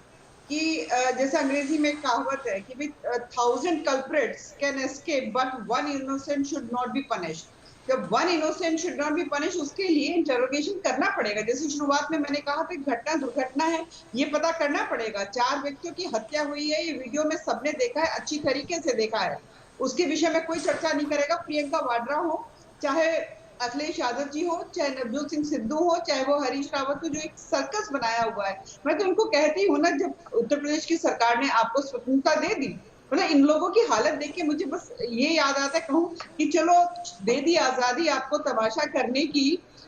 Speaker 10: कि जैसे अंग्रेजी में कहावत है कि 1000 culprits can escape but one innocent should not be punished। जब one innocent should not be punished, उसके लिए इंटरोगेशन करना पड़ेगा। जैसे शुरुआत में मैंने कहा था, घटना दुर्घटना है, ये पता करना पड़ेगा। 4 व्यक्तियों की हत्या हुई है, ये वीडियो में सबने देखा है, अच्छी तरीके से देखा है। उसके विषय में कोई चर्चा नहीं करेगा। प्रियंका वाड्रा हो, चाहे अखिलेश यादव जी हो, चाहे नवजोत सिंह सिद्धू हो, चाहे वो हरीश रावत हो, जो एक सर्कस बनाया हुआ है। मैं तो उनको कहती हूँ ना, जब उत्तर प्रदेश की सरकार ने आपको स्वतंत्रता दे दी, मतलब इन लोगों की हालत देख के मुझे बस ये याद आता है, कहूँ कि चलो दे दी आजादी आपको तमाशा करने की,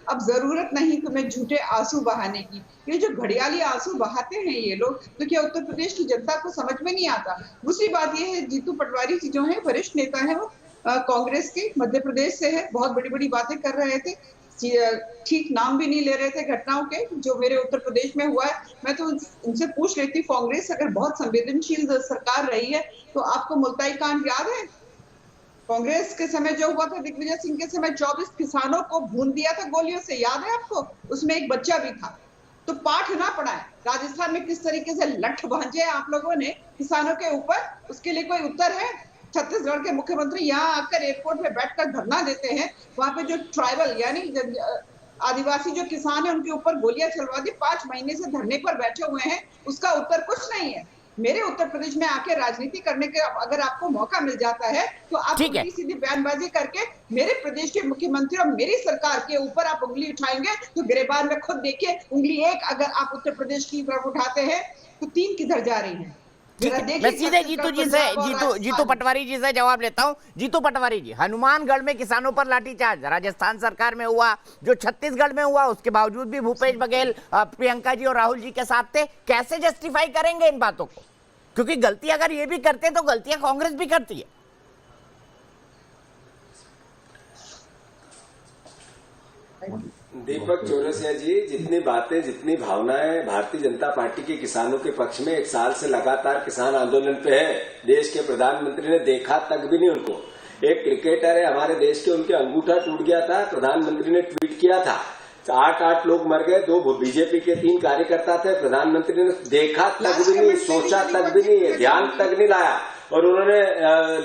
Speaker 10: अब जरूरत नहीं तुम्हें झूठे आंसू बहाने की। ये जो घड़ियाली आंसू बहाते हैं ये लोग, तो क्या उत्तर प्रदेश की जनता को समझ में नहीं आता। दूसरी बात ये है, जीतू पटवारी जी जो है वरिष्ठ नेता है, वो कांग्रेस के मध्य प्रदेश से है, बहुत बड़ी बड़ी बातें कर रहे थे, ठीक नाम भी नहीं ले रहे थे घटनाओं के जो मेरे उत्तर प्रदेश में हुआ है। मैं तो उनसे पूछ रही थी, कांग्रेस अगर बहुत संवेदनशील सरकार रही है तो आपको मुल्ताई कांड याद है? कांग्रेस के समय जो हुआ था, दिग्विजय सिंह के समय 24 किसानों को भून दिया था गोलियों से, याद है आपको? उसमें एक बच्चा भी था। तो पाठ ना पढ़ाए, राजस्थान में किस तरीके से लठ भांजे आप लोगों ने किसानों के ऊपर, उसके लिए कोई उत्तर है? छत्तीसगढ़ के मुख्यमंत्री यहाँ आकर एयरपोर्ट में बैठकर धरना देते हैं, वहां पे जो ट्राइबल यानी आदिवासी जो किसान है उनके ऊपर गोलियां चलवा दी, 5 महीने से धरने पर बैठे हुए हैं, उसका उत्तर कुछ नहीं है। मेरे उत्तर प्रदेश में आके राजनीति करने के अगर आपको मौका मिल जाता है तो आप उंगली सीधी बयानबाजी करके मेरे प्रदेश के मुख्यमंत्री और मेरी सरकार के ऊपर आप उंगली उठाएंगे तो गिरेबान में खुद देखिए, उंगली एक अगर आप उत्तर प्रदेश की तरफ उठाते हैं तो 3 किधर जा रही है।
Speaker 1: मैं सीधे जीतू पटवारी जी से जवाब लेता हूं। जीतू पटवारी जी, हनुमानगढ़ में किसानों पर लाठीचार्ज राजस्थान सरकार में हुआ, जो छत्तीसगढ़ में हुआ, उसके बावजूद भी भूपेश बघेल प्रियंका जी और राहुल जी के साथ थे। कैसे जस्टिफाई करेंगे इन बातों को? क्योंकि गलती अगर ये भी करते तो गलतियां कांग्रेस भी करती है।
Speaker 11: दीपक चौरसिया जी, जितनी बातें, जितनी भावनाएं भारतीय जनता पार्टी के किसानों के पक्ष में 1 साल से लगातार किसान आंदोलन पे है, देश के प्रधानमंत्री ने देखा तक भी नहीं उनको। एक क्रिकेटर है हमारे देश के, उनके अंगूठा टूट गया था, प्रधानमंत्री ने ट्वीट किया था, 8 लोग मर गए, 2 बीजेपी के 3 कार्यकर्ता थे, प्रधानमंत्री ने देखा तक भी नहीं, सोचा तक भी नहीं, ध्यान तक नहीं लाया, और उन्होंने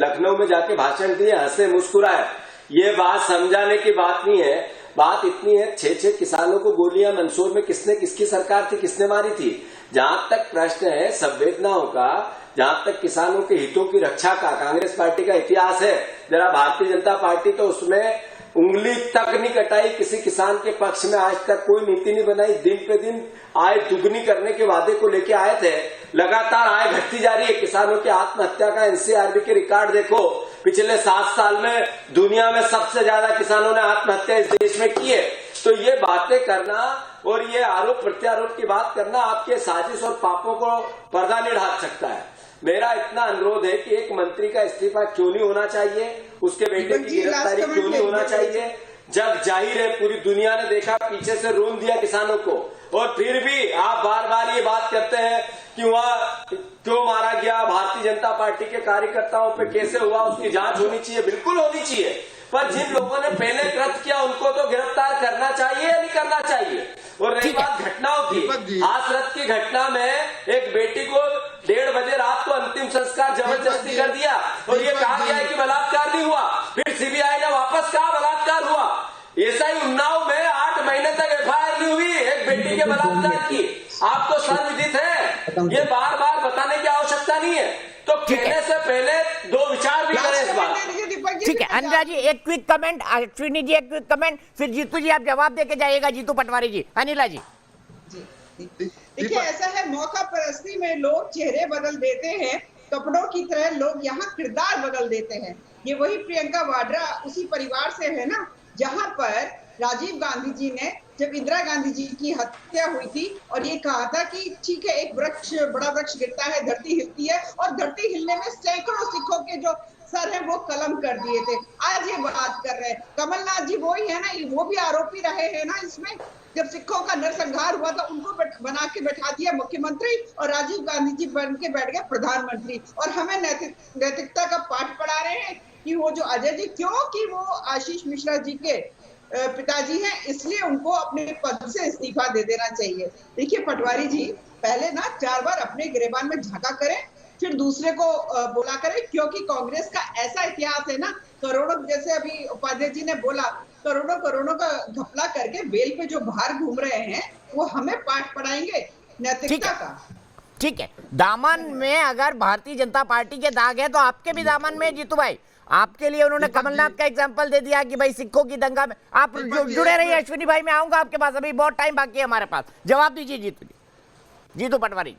Speaker 11: लखनऊ में जाके भाषण दिए, हंसे मुस्कुराए। ये बात समझाने की बात नहीं है, बात इतनी है, 6 किसानों को गोलियां मंदसौर में किसकी सरकार थी, किसने मारी थी? जहां तक प्रश्न है संवेदनाओं का, जहां तक किसानों के हितों की रक्षा का कांग्रेस पार्टी का इतिहास है, जरा भारतीय जनता पार्टी तो उसमें उंगली तक नहीं कटाई किसी किसान के पक्ष में, आज तक कोई नीति नहीं बनाई। दिन पे दिन आय दुगनी करने के वादे को लेके आए थे, लगातार आय घटती जा रही है। किसानों की आत्महत्या का एनसीआरबी के रिकॉर्ड देखो, पिछले 7 साल में दुनिया में सबसे ज्यादा किसानों ने आत्महत्या इस देश में की है। तो ये बातें करना और ये आरोप प्रत्यारोप की बात करना आपके साजिश और पापों को पर्दा नहीं ढाक सकता है। मेरा इतना अनुरोध है कि एक मंत्री का इस्तीफा क्यों नहीं होना चाहिए, उसके बेटे की गिरफ्तारी क्यों नहीं होना चाहिए? जग जाहिर है, पूरी दुनिया ने देखा, पीछे से रोन दिया किसानों को, और फिर भी आप बार बार ये बात करते हैं कि वहां क्यों मारा गया, भारतीय जनता पार्टी के कार्यकर्ताओं पे कैसे हुआ, उसकी जांच होनी चाहिए, बिल्कुल होनी चाहिए, पर जिन लोगों ने पहले कृत्य किया उनको तो गिरफ्तार करना चाहिए या नहीं करना चाहिए? और रही बात घटनाओं की, हाथरस की घटना में एक बेटी को 1:30 बजे रात को अंतिम संस्कार जबरदस्ती कर दिया और ये कहा गया है कि बलात्कार नहीं हुआ, फिर सीबीआई ने वापस कहा बलात्कार हुआ। ऐसा ही उन्नाव में 8 महीने तक एफआईआर नहीं हुई एक बेटी के बलात्कार की। आपको सर्वविदित है, ये बार बार बताने की आवश्यकता नहीं है, तो कहने से पहले 2 विचार भी करें इस बात।
Speaker 1: ठीक है, अनिला जी एक क्विक कमेंट, अश्विनी जी एक क्विक कमेंट, फिर जीतू जी आप जवाब देके जाइएगा। जीतू पटवारी जी, अनिला जी।
Speaker 10: देखिए, ऐसा है, मौका परस्ती में लोग चेहरे बदल देते हैं, कपड़ों की तरह लोग यहाँ किरदार बदल देते हैं। ये वही प्रियंका वाड्रा उसी परिवार से है ना, जहां पर राजीव गांधी जी ने, जब इंदिरा गांधी जी की हत्या हुई थी और ये कहा था कि ठीक है, एक वृक्ष, बड़ा वृक्ष गिरता है, धरती हिलती है, और धरती हिलने में सैकड़ों सिखों के जो सर है वो कलम कर दिए थे। आज ये बात कर रहे हैं कमलनाथ जी, वही है ना, वो भी आरोपी रहे हैं ना इसमें। जब सिखों का नरसंहार हुआ था उनको बना के बैठा दिया मुख्यमंत्री, और राजीव गांधी जी बन के बैठ गए प्रधानमंत्री, और हमें नैतिकता का पाठ पढ़ा रहे हैं कि वो जो अजय जी, क्योंकि वो आशीष मिश्रा जी के पिताजी हैं, इसलिए उनको अपने पद से इस्तीफा दे देना चाहिए। देखिए पटवारी जी, पहले ना 4 बार अपने गिरेबान में झांका करें, फिर दूसरे को बोला करें, क्योंकि कांग्रेस का ऐसा इतिहास है ना, करोड़ों, जैसे अभी उपाध्याय जी ने बोला, करोड़ों का घपला करके बेल पे जो बाहर घूम रहे हैं वो हमें पाठ पढ़ाएंगे नैतिकता का।
Speaker 1: ठीक है, दामन में अगर भारतीय जनता पार्टी के दाग है तो आपके भी दामन में जीतू भाई, आपके लिए उन्होंने कमलनाथ का एग्जाम्पल दे दिया कि भाई सिखों की दंगा में। आप जुड़े रहिए अश्विनी भाई, मैं आऊंगा आपके पास, अभी बहुत टाइम बाकी है हमारे पास। जवाब दीजिए जीतू पटवारी।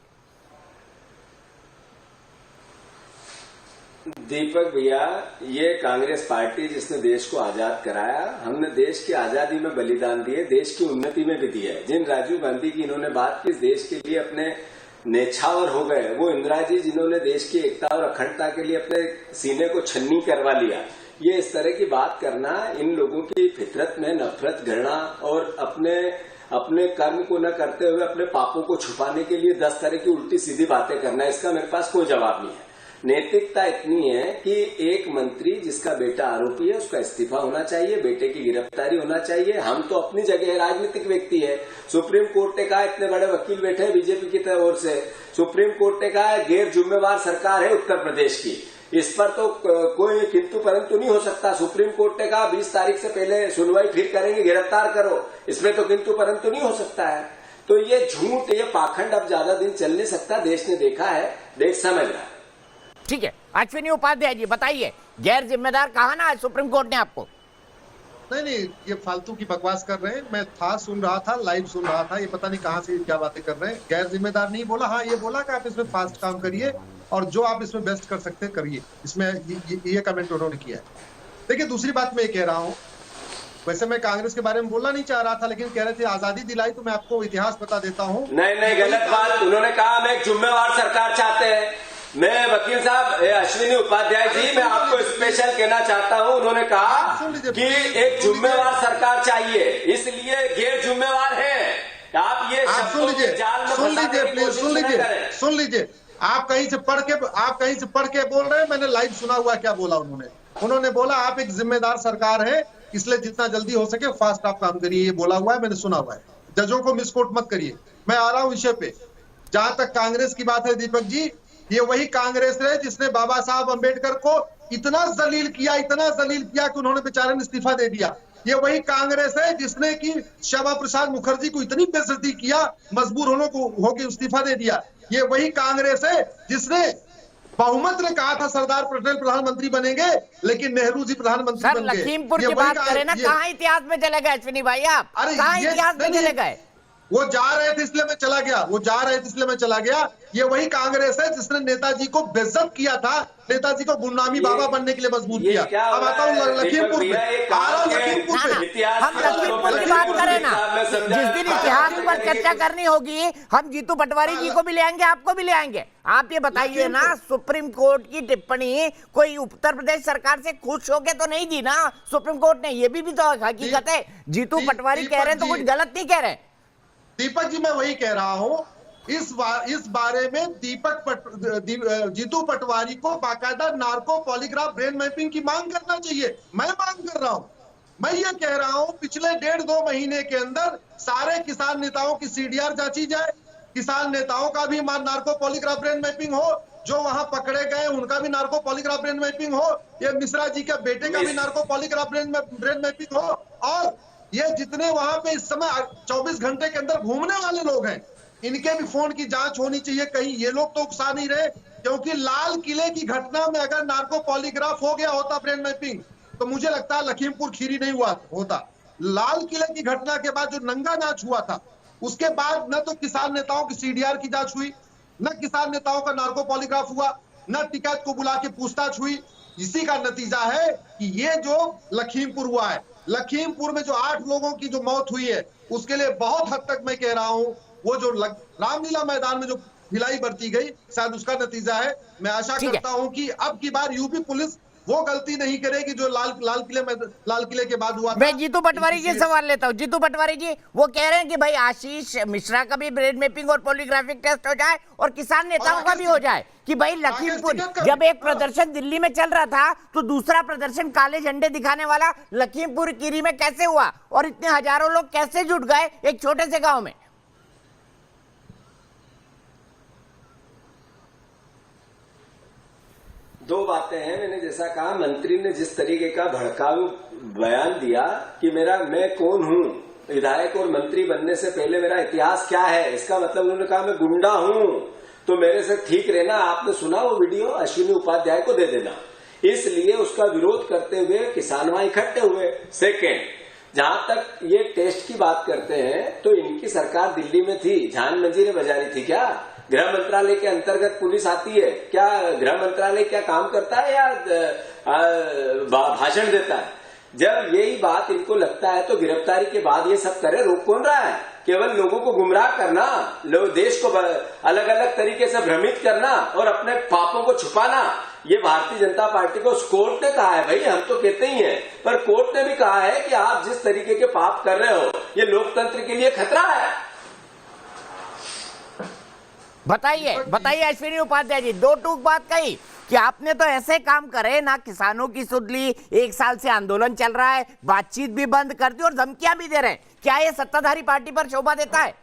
Speaker 11: दीपक भैया, ये कांग्रेस पार्टी जिसने देश को आजाद कराया, हमने देश की आजादी में बलिदान दिए, देश की उन्नति में भी दिया है। जिन राजीव गांधी की इन्होंने बात की, देश के लिए अपने नेछावर हो गए, वो इंदिरा जी जिन्होंने देश की एकता और अखंडता के लिए अपने सीने को छन्नी करवा लिया, ये इस तरह की बात करना, इन लोगों की फितरत में नफरत गढ़ना और अपने कर्म को न करते हुए अपने पापों को छुपाने के लिए 10 तरह की उल्टी सीधी बातें करना, इसका मेरे पास कोई जवाब नहीं है। नैतिकता इतनी है कि एक मंत्री जिसका बेटा आरोपी है उसका इस्तीफा होना चाहिए, बेटे की गिरफ्तारी होना चाहिए। हम तो अपनी जगह राजनीतिक व्यक्ति है। सुप्रीम कोर्ट ने कहा, इतने बड़े वकील बैठे हैं बीजेपी की ओर से, सुप्रीम कोर्ट ने कहा गैर जिम्मेवार सरकार है उत्तर प्रदेश की, इस पर तो कोई किंतु परंतु नहीं हो सकता। सुप्रीम कोर्ट ने कहा 20 तारीख से पहले सुनवाई फिर करेंगे, गिरफ्तार करो, इसमें तो किंतु परंतु नहीं हो सकता है। तो ये झूठ, ये पाखंड अब ज्यादा दिन चल नहीं सकता। देश ने देखा है, देश समझ रहा है।
Speaker 1: ठीक है, अश्विनी उपाध्याय जी बताइए, गैर जिम्मेदार कहा ना सुप्रीम कोर्ट ने आपको?
Speaker 12: नहीं, ये फालतू की बकवास कर रहे हैं। मैं सुन रहा था, लाइव सुन रहा था, ये पता नहीं कहां से क्या बातें कर रहे हैं। गैर जिम्मेदार नहीं बोला, हाँ ये बोला कि आप इसमें फास्ट काम करिए और जो आप इसमें बेस्ट कर सकते हैं करिए। इसमें ये कमेंट उन्होंने किया है। देखिए, दूसरी बात मैं ये कह रहा हूँ, वैसे मैं कांग्रेस के बारे में बोलना नहीं चाह रहा था, लेकिन कह रहे थे आजादी दिलाई, तो मैं आपको इतिहास बता देता हूँ।
Speaker 11: नहीं, गलत बात। उन्होंने कहा हम एक जिम्मेवार सरकार चाहते हैं। मैं वकील साहब अश्विनी उपाध्याय जी, मैं आपको स्पेशल कहना चाहता हूं, उन्होंने कहा कि एक जिम्मेवार सरकार चाहिए, इसलिए गैर जिम्मेवार है। आप ये शब्दों के जाल में फंसाने की कोशिश न करें।
Speaker 12: सुन लीजिए, आप कहीं से पढ़ के बोल रहे हैं। मैंने लाइव सुना हुआ क्या बोला उन्होंने बोला आप एक जिम्मेदार सरकार है, इसलिए जितना जल्दी हो सके फास्ट आप काम करिए, ये बोला हुआ है, मैंने सुना हुआ है। जजों को मिसकोट मत करिए। मैं आ रहा हूं विषय पे। जहां तक कांग्रेस की बात है दीपक जी, ये वही कांग्रेस है जिसने बाबा साहब अंबेडकर को इतना जलील किया कि उन्होंने बेचारे ने इस्तीफा दे दिया। ये वही कांग्रेस है जिसने कि श्यामा प्रसाद मुखर्जी को इतनी बेइज्जती किया, मजबूर होकर इस्तीफा दे दिया। ये वही कांग्रेस है जिसने बहुमत ने कहा था सरदार पटेल प्रधानमंत्री बनेंगे, लेकिन नेहरू जी प्रधानमंत्री बन गए।
Speaker 1: लखीमपुर की बात करें ना, कहाँ इतिहास में चले गए अश्विनी भाई आप? कहाँ इतिहास में चले गए?
Speaker 12: वो जा रहे थे इसलिए मैं चला गया। ये वही कांग्रेस है जिसने नेताजी को बेइज्जत किया था, नेताजी को गुमनामी बाबा बनने के लिए मजबूर किया। अब आता हूँ लखीमपुर पे, हम लखीमपुर की बात करें ना, जिस दिन इतिहास पर चर्चा करनी होगी हम जीतू पटवारी जी को भी ले आएंगे, आपको भी ले आएंगे। आप ये बताइए ना, सुप्रीम कोर्ट की टिप्पणी कोई उत्तर प्रदेश सरकार से खुश होके तो नहीं दी ना सुप्रीम कोर्ट ने? ये भी तो हकीकत है। जीतू पटवारी कह रहे हैं तो कुछ गलत नहीं कह रहे। दीपक जी, मैं वही कह रहा हूं, इस बारे में जीतू पटवारी को बाकायदा नार्को पॉलीग्राफ ब्रेन मैपिंग की मांग करना चाहिए। मैं मांग कर रहा हूं, मैं ये कह रहा हूं, पिछले 1.5-2 महीने के अंदर सारे किसान नेताओं की सीडीआर जांची जाए, किसान नेताओं का भी नार्को पॉलीग्राफ ब्रेन मैपिंग हो, जो वहां पकड़े गए उनका भी नार्को पॉलीग्राफ ब्रेन मैपिंग हो, ये मिश्रा जी के बेटे का भी नार्को पॉलीग्राफ ब्रेन मैपिंग हो, और ये जितने वहां पे इस समय 24 घंटे के अंदर घूमने वाले लोग हैं, इनके भी फोन की जांच होनी चाहिए। कहीं ये लोग तो उकसा नहीं रहे, क्योंकि लाल किले की घटना में अगर नार्को पॉलीग्राफ हो गया होता ब्रेन मैपिंग, तो मुझे लगता है लखीमपुर खीरी नहीं हुआ होता। लाल किले की घटना के बाद जो नंगा नाच हुआ था, उसके बाद न तो किसान नेताओं की सीडीआर की जांच हुई, न किसान नेताओं का नार्को पॉलीग्राफ हुआ, न टिकैत को बुला के पूछताछ हुई। इसी का नतीजा है कि ये जो लखीमपुर हुआ है, लखीमपुर में जो 8 लोगों की जो मौत हुई है, उसके लिए बहुत हद तक मैं कह रहा हूं, वो जो रामलीला मैदान में जो ढिलाई बरती गई, शायद उसका नतीजा है। मैं आशा करता हूं कि अब की बार यूपी पुलिस वो गलती नहीं करेगी जो लाल किले के बाद हुआ था।
Speaker 1: मैं जीतू पटवारी जी सवाल लेता हूँ। जीतू पटवारी जी, वो कह रहे हैं कि भाई आशीष मिश्रा का भी ब्रेन मैपिंग और पॉलीग्राफिक टेस्ट हो जाए और किसान नेताओं का भी हो जाए, कि भाई लखीमपुर, जब एक प्रदर्शन दिल्ली में चल रहा था तो दूसरा प्रदर्शन काले झंडे दिखाने वाला लखीमपुर खीरी में कैसे हुआ, और इतने हजारों लोग कैसे जुट गए एक छोटे से गांव में?
Speaker 11: दो बातें हैं। मैंने जैसा कहा, मंत्री ने जिस तरीके का भड़काऊ बयान दिया कि मैं कौन हूं, विधायक और मंत्री बनने से पहले मेरा इतिहास क्या है, इसका मतलब उन्होंने कहा मैं गुंडा हूं, तो मेरे से ठीक रहना। आपने सुना वो वीडियो, अश्विनी उपाध्याय को दे देना। इसलिए उसका विरोध करते हुए किसान वहां इकट्ठे हुए। सेकेंड, जहां तक ये टेस्ट की बात करते हैं तो इनकी सरकार दिल्ली में थी, जान मंजीरें बजा रही थी क्या? गृह मंत्रालय के अंतर्गत पुलिस आती है क्या? गृह मंत्रालय क्या काम करता है या भाषण देता है? जब यही बात इनको लगता है तो गिरफ्तारी के बाद ये सब करे, रोक कौन रहा है? केवल लोगों को गुमराह करना, देश को अलग अलग तरीके से भ्रमित करना और अपने पापों को छुपाना, ये भारतीय जनता पार्टी को कोर्ट ने कहा है। भाई हम तो कहते ही हैं, पर कोर्ट ने भी कहा है कि आप जिस तरीके के पाप कर रहे हो ये लोकतंत्र के लिए खतरा है।
Speaker 1: बताइए अश्विनी उपाध्याय जी, दो टूक बात कही कि आपने तो ऐसे काम करे ना, किसानों की सुध ली, 1 साल से आंदोलन चल रहा है, बातचीत भी बंद कर दी और धमकियां भी दे रहे हैं। क्या ये सत्ताधारी पार्टी पर शोभा देता है?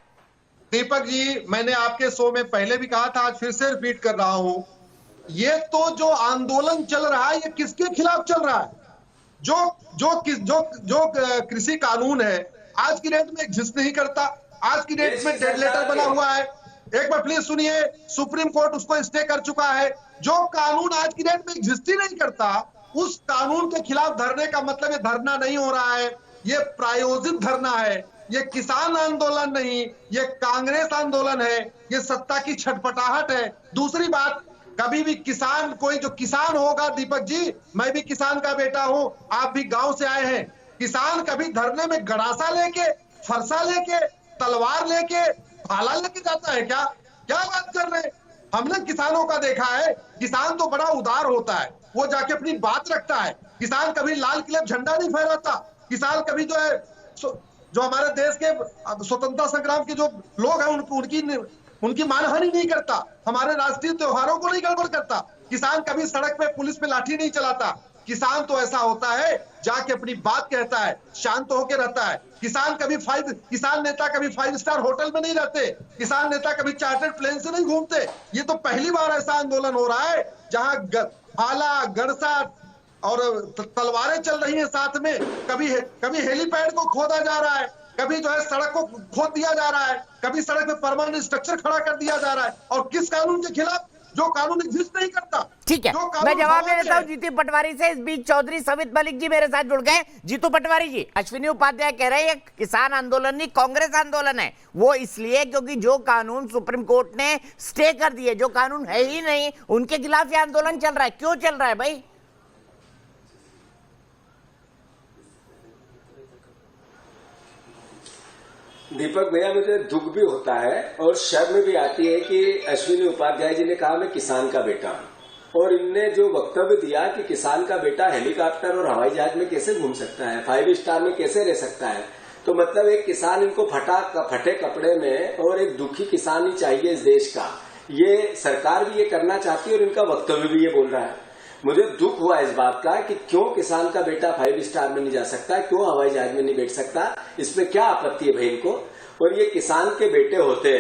Speaker 12: दीपक जी, मैंने आपके शो में पहले भी कहा था, आज फिर से रिपीट कर रहा हूं, ये तो जो आंदोलन चल रहा है ये किसके खिलाफ चल रहा है? जो कृषि कानून है आज की डेट में एग्जिस्ट नहीं करता, आज की डेट में डेड लेटर बना हुआ है। एक बार प्लीज सुनिए, सुप्रीम कोर्ट उसको स्टे कर चुका है। जो कानून आज की डेट में एग्जिस्ट ही नहीं करता, उस कानून के खिलाफ धरने का मतलब ये धरना नहीं हो रहा है, ये प्रायोजित धरना है। ये किसान आंदोलन नहीं, ये कांग्रेस आंदोलन है, ये सत्ता की छटपटाहट है। दूसरी बात, कभी भी किसान, कोई जो किसान होगा, दीपक जी मैं भी किसान का बेटा हूं, आप भी गांव से आए हैं, किसान कभी धरने में गड़ासा लेके, फरसा लेके, तलवार लेके, भाला लेके जाता है क्या? क्या बात कर रहे हैं? हमने किसानों का देखा है, किसान तो बड़ा उदार होता है, वो जाके अपनी बात रखता है। किसान कभी लाल किले झंडा नहीं फहराता, किसान कभी जो है जो हमारे देश के स्वतंत्रता संग्राम के जो लोग हैं उनकी मानहानि नहीं करता, हमारे राष्ट्रीय त्योहारों को नहीं गड़बड़ करता। किसान कभी सड़क पे पुलिस पे लाठी नहीं चलाता। किसान तो ऐसा होता है जाके अपनी बात कहता है, शांत होकर रहता है। किसान नेता कभी 5 स्टार होटल में नहीं रहते, किसान नेता कभी चार्टर्ड प्लेन से नहीं घूमते। ये तो पहली बार ऐसा आंदोलन हो रहा है जहां भाला, गड़सा और तलवारें चल रही हैं साथ में। कभी हेलीपैड को खोदा जा रहा है, कभी जो है सड़क को खोद दिया जा रहा है, कभी सड़क पे परमानेंट स्ट्रक्चर खड़ा कर दिया जा रहा है। और किस कानून के खिलाफ? जो कानून एग्जिस्ट नहीं करता।
Speaker 1: ठीक है, मैं जवाब दे देता हूं जीतू पटवारी से। इस बीच चौधरी सवित मलिक जी मेरे साथ जुड़ गए। जीतू पटवारी जी, अश्विनी उपाध्याय कह रहे हैं किसान आंदोलन नहीं, कांग्रेस आंदोलन है। वो इसलिए क्योंकि जो कानून सुप्रीम कोर्ट ने स्टे कर दिए, जो कानून है ही नहीं, उनके खिलाफ ये आंदोलन चल रहा है। क्यों चल रहा है भाई?
Speaker 11: दीपक भैया, मुझे दुख भी होता है और शर्म भी आती है कि अश्विनी उपाध्याय जी ने कहा मैं किसान का बेटा हूं, और इनने जो वक्तव्य दिया कि किसान का बेटा हेलीकॉप्टर और हवाई जहाज में कैसे घूम सकता है, 5 स्टार में कैसे रह सकता है, तो मतलब एक किसान इनको फटे कपड़े में, और एक दुखी किसान ही चाहिए इस देश का। ये सरकार भी ये करना चाहती है और इनका वक्तव्य भी ये बोल रहा है। मुझे दुख हुआ इस बात का कि क्यों किसान का बेटा 5 स्टार में नहीं जा सकता, क्यों हवाई जहाज में नहीं बैठ सकता, इसमें क्या आपत्ति है भाई इनको? और ये किसान के बेटे होते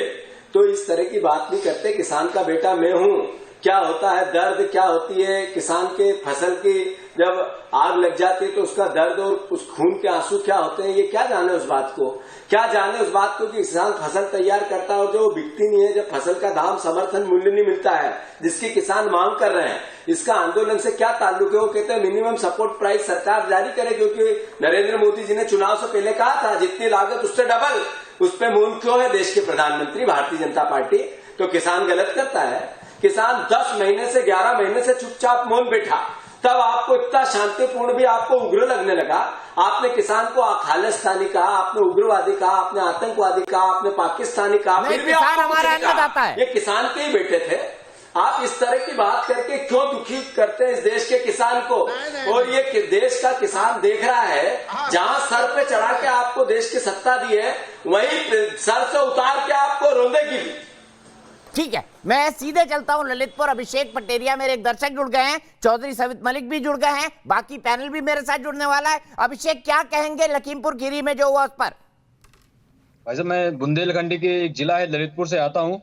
Speaker 11: तो इस तरह की बात नहीं करते। किसान का बेटा मैं हूं, क्या होता है दर्द, क्या होती है किसान के फसल की जब आग लग जाती है तो उसका दर्द और उस खून के आंसू क्या होते हैं, ये क्या जाने उस बात को? क्या जाने उस बात को कि किसान फसल तैयार करता है और जो बिकती नहीं है, जब फसल का दाम समर्थन मूल्य नहीं मिलता है जिसकी किसान मांग कर रहे हैं, इसका आंदोलन से क्या ताल्लुक है? वो कहते हैं मिनिमम सपोर्ट प्राइस सरकार जारी करे, क्योंकि नरेंद्र मोदी जी ने चुनाव से पहले कहा था जितनी लागत उससे डबल। उस पर मौन क्यों है देश के प्रधानमंत्री भारतीय जनता पार्टी? तो किसान गलत करता है। किसान 10 महीने से 11 महीने से चुपचाप मौन बैठा, तब आपको इतना शांतिपूर्ण भी आपको उग्र लगने लगा। आपने किसान को खालिस्तानी कहा, आपने उग्रवादी कहा, आपने आतंकवादी कहा, आपने पाकिस्तानी कहा, फिर भी
Speaker 1: किसान हमारा अन्नदाता है।
Speaker 11: ये किसान के ही बेटे थे। आप इस तरह की बात करके क्यों दुखी करते हैं इस देश के किसान को? और ये देश का किसान देख रहा है, जहां सर पे चढ़ा के आपको देश की सत्ता दी है, वहीं सर से उतार के आपको रोंदेगी।
Speaker 1: ठीक है, मैं सीधे चलता हूं ललितपुर। अभिषेक पटेरिया मेरे एक दर्शक जुड़ गए हैं, चौधरी सवित मलिक भी जुड़ गए हैं, बाकी पैनल भी मेरे साथ जुड़ने वाला है। अभिषेक, क्या कहेंगे लखीमपुर खीरी में जो हुआ उस पर?
Speaker 14: भाई साहब, मैं बुंदेलखंड के एक जिला है ललितपुर से आता हूं,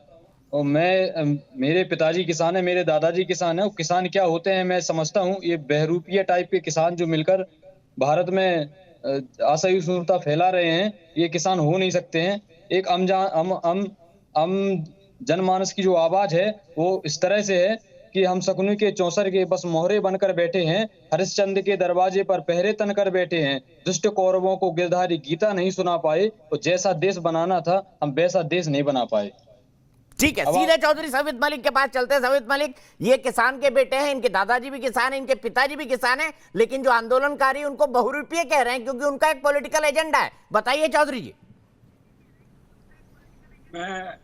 Speaker 14: और मेरे पिताजी किसान है, मेरे दादाजी किसान है। किसान क्या होते हैं मैं समझता हूँ, ये बहरूपिया टाइप के किसान जो मिलकर भारत में असहिष्णुता फैला रहे हैं, ये किसान हो नहीं सकते हैं। एक जनमानस की जो आवाज है वो इस तरह से है कि हम शकुनी के चौसर के बस मोहरे बनकर बैठे हैं, हरिश्चंद्र के दरवाजे पर पहरे तनकर बैठे हैं, दुष्ट कौरवों को गिरधारी गीता नहीं सुना पाए, तो जैसा देश बनाना था हम वैसा देश नहीं बना पाए।
Speaker 1: ठीक है, सीधे चौधरी सवित मलिक के पास चलते हैं। सवित मलिक, ये किसान के बेटे हैं, इनके दादाजी भी किसान हैं, इनके पिताजी भी किसान हैं, लेकिन जो आंदोलनकारी उनको बहुरूपीय कह रहे हैं क्योंकि उनका एक पॉलिटिकल एजेंडा है। बताइए चौधरी जी।
Speaker 15: मैं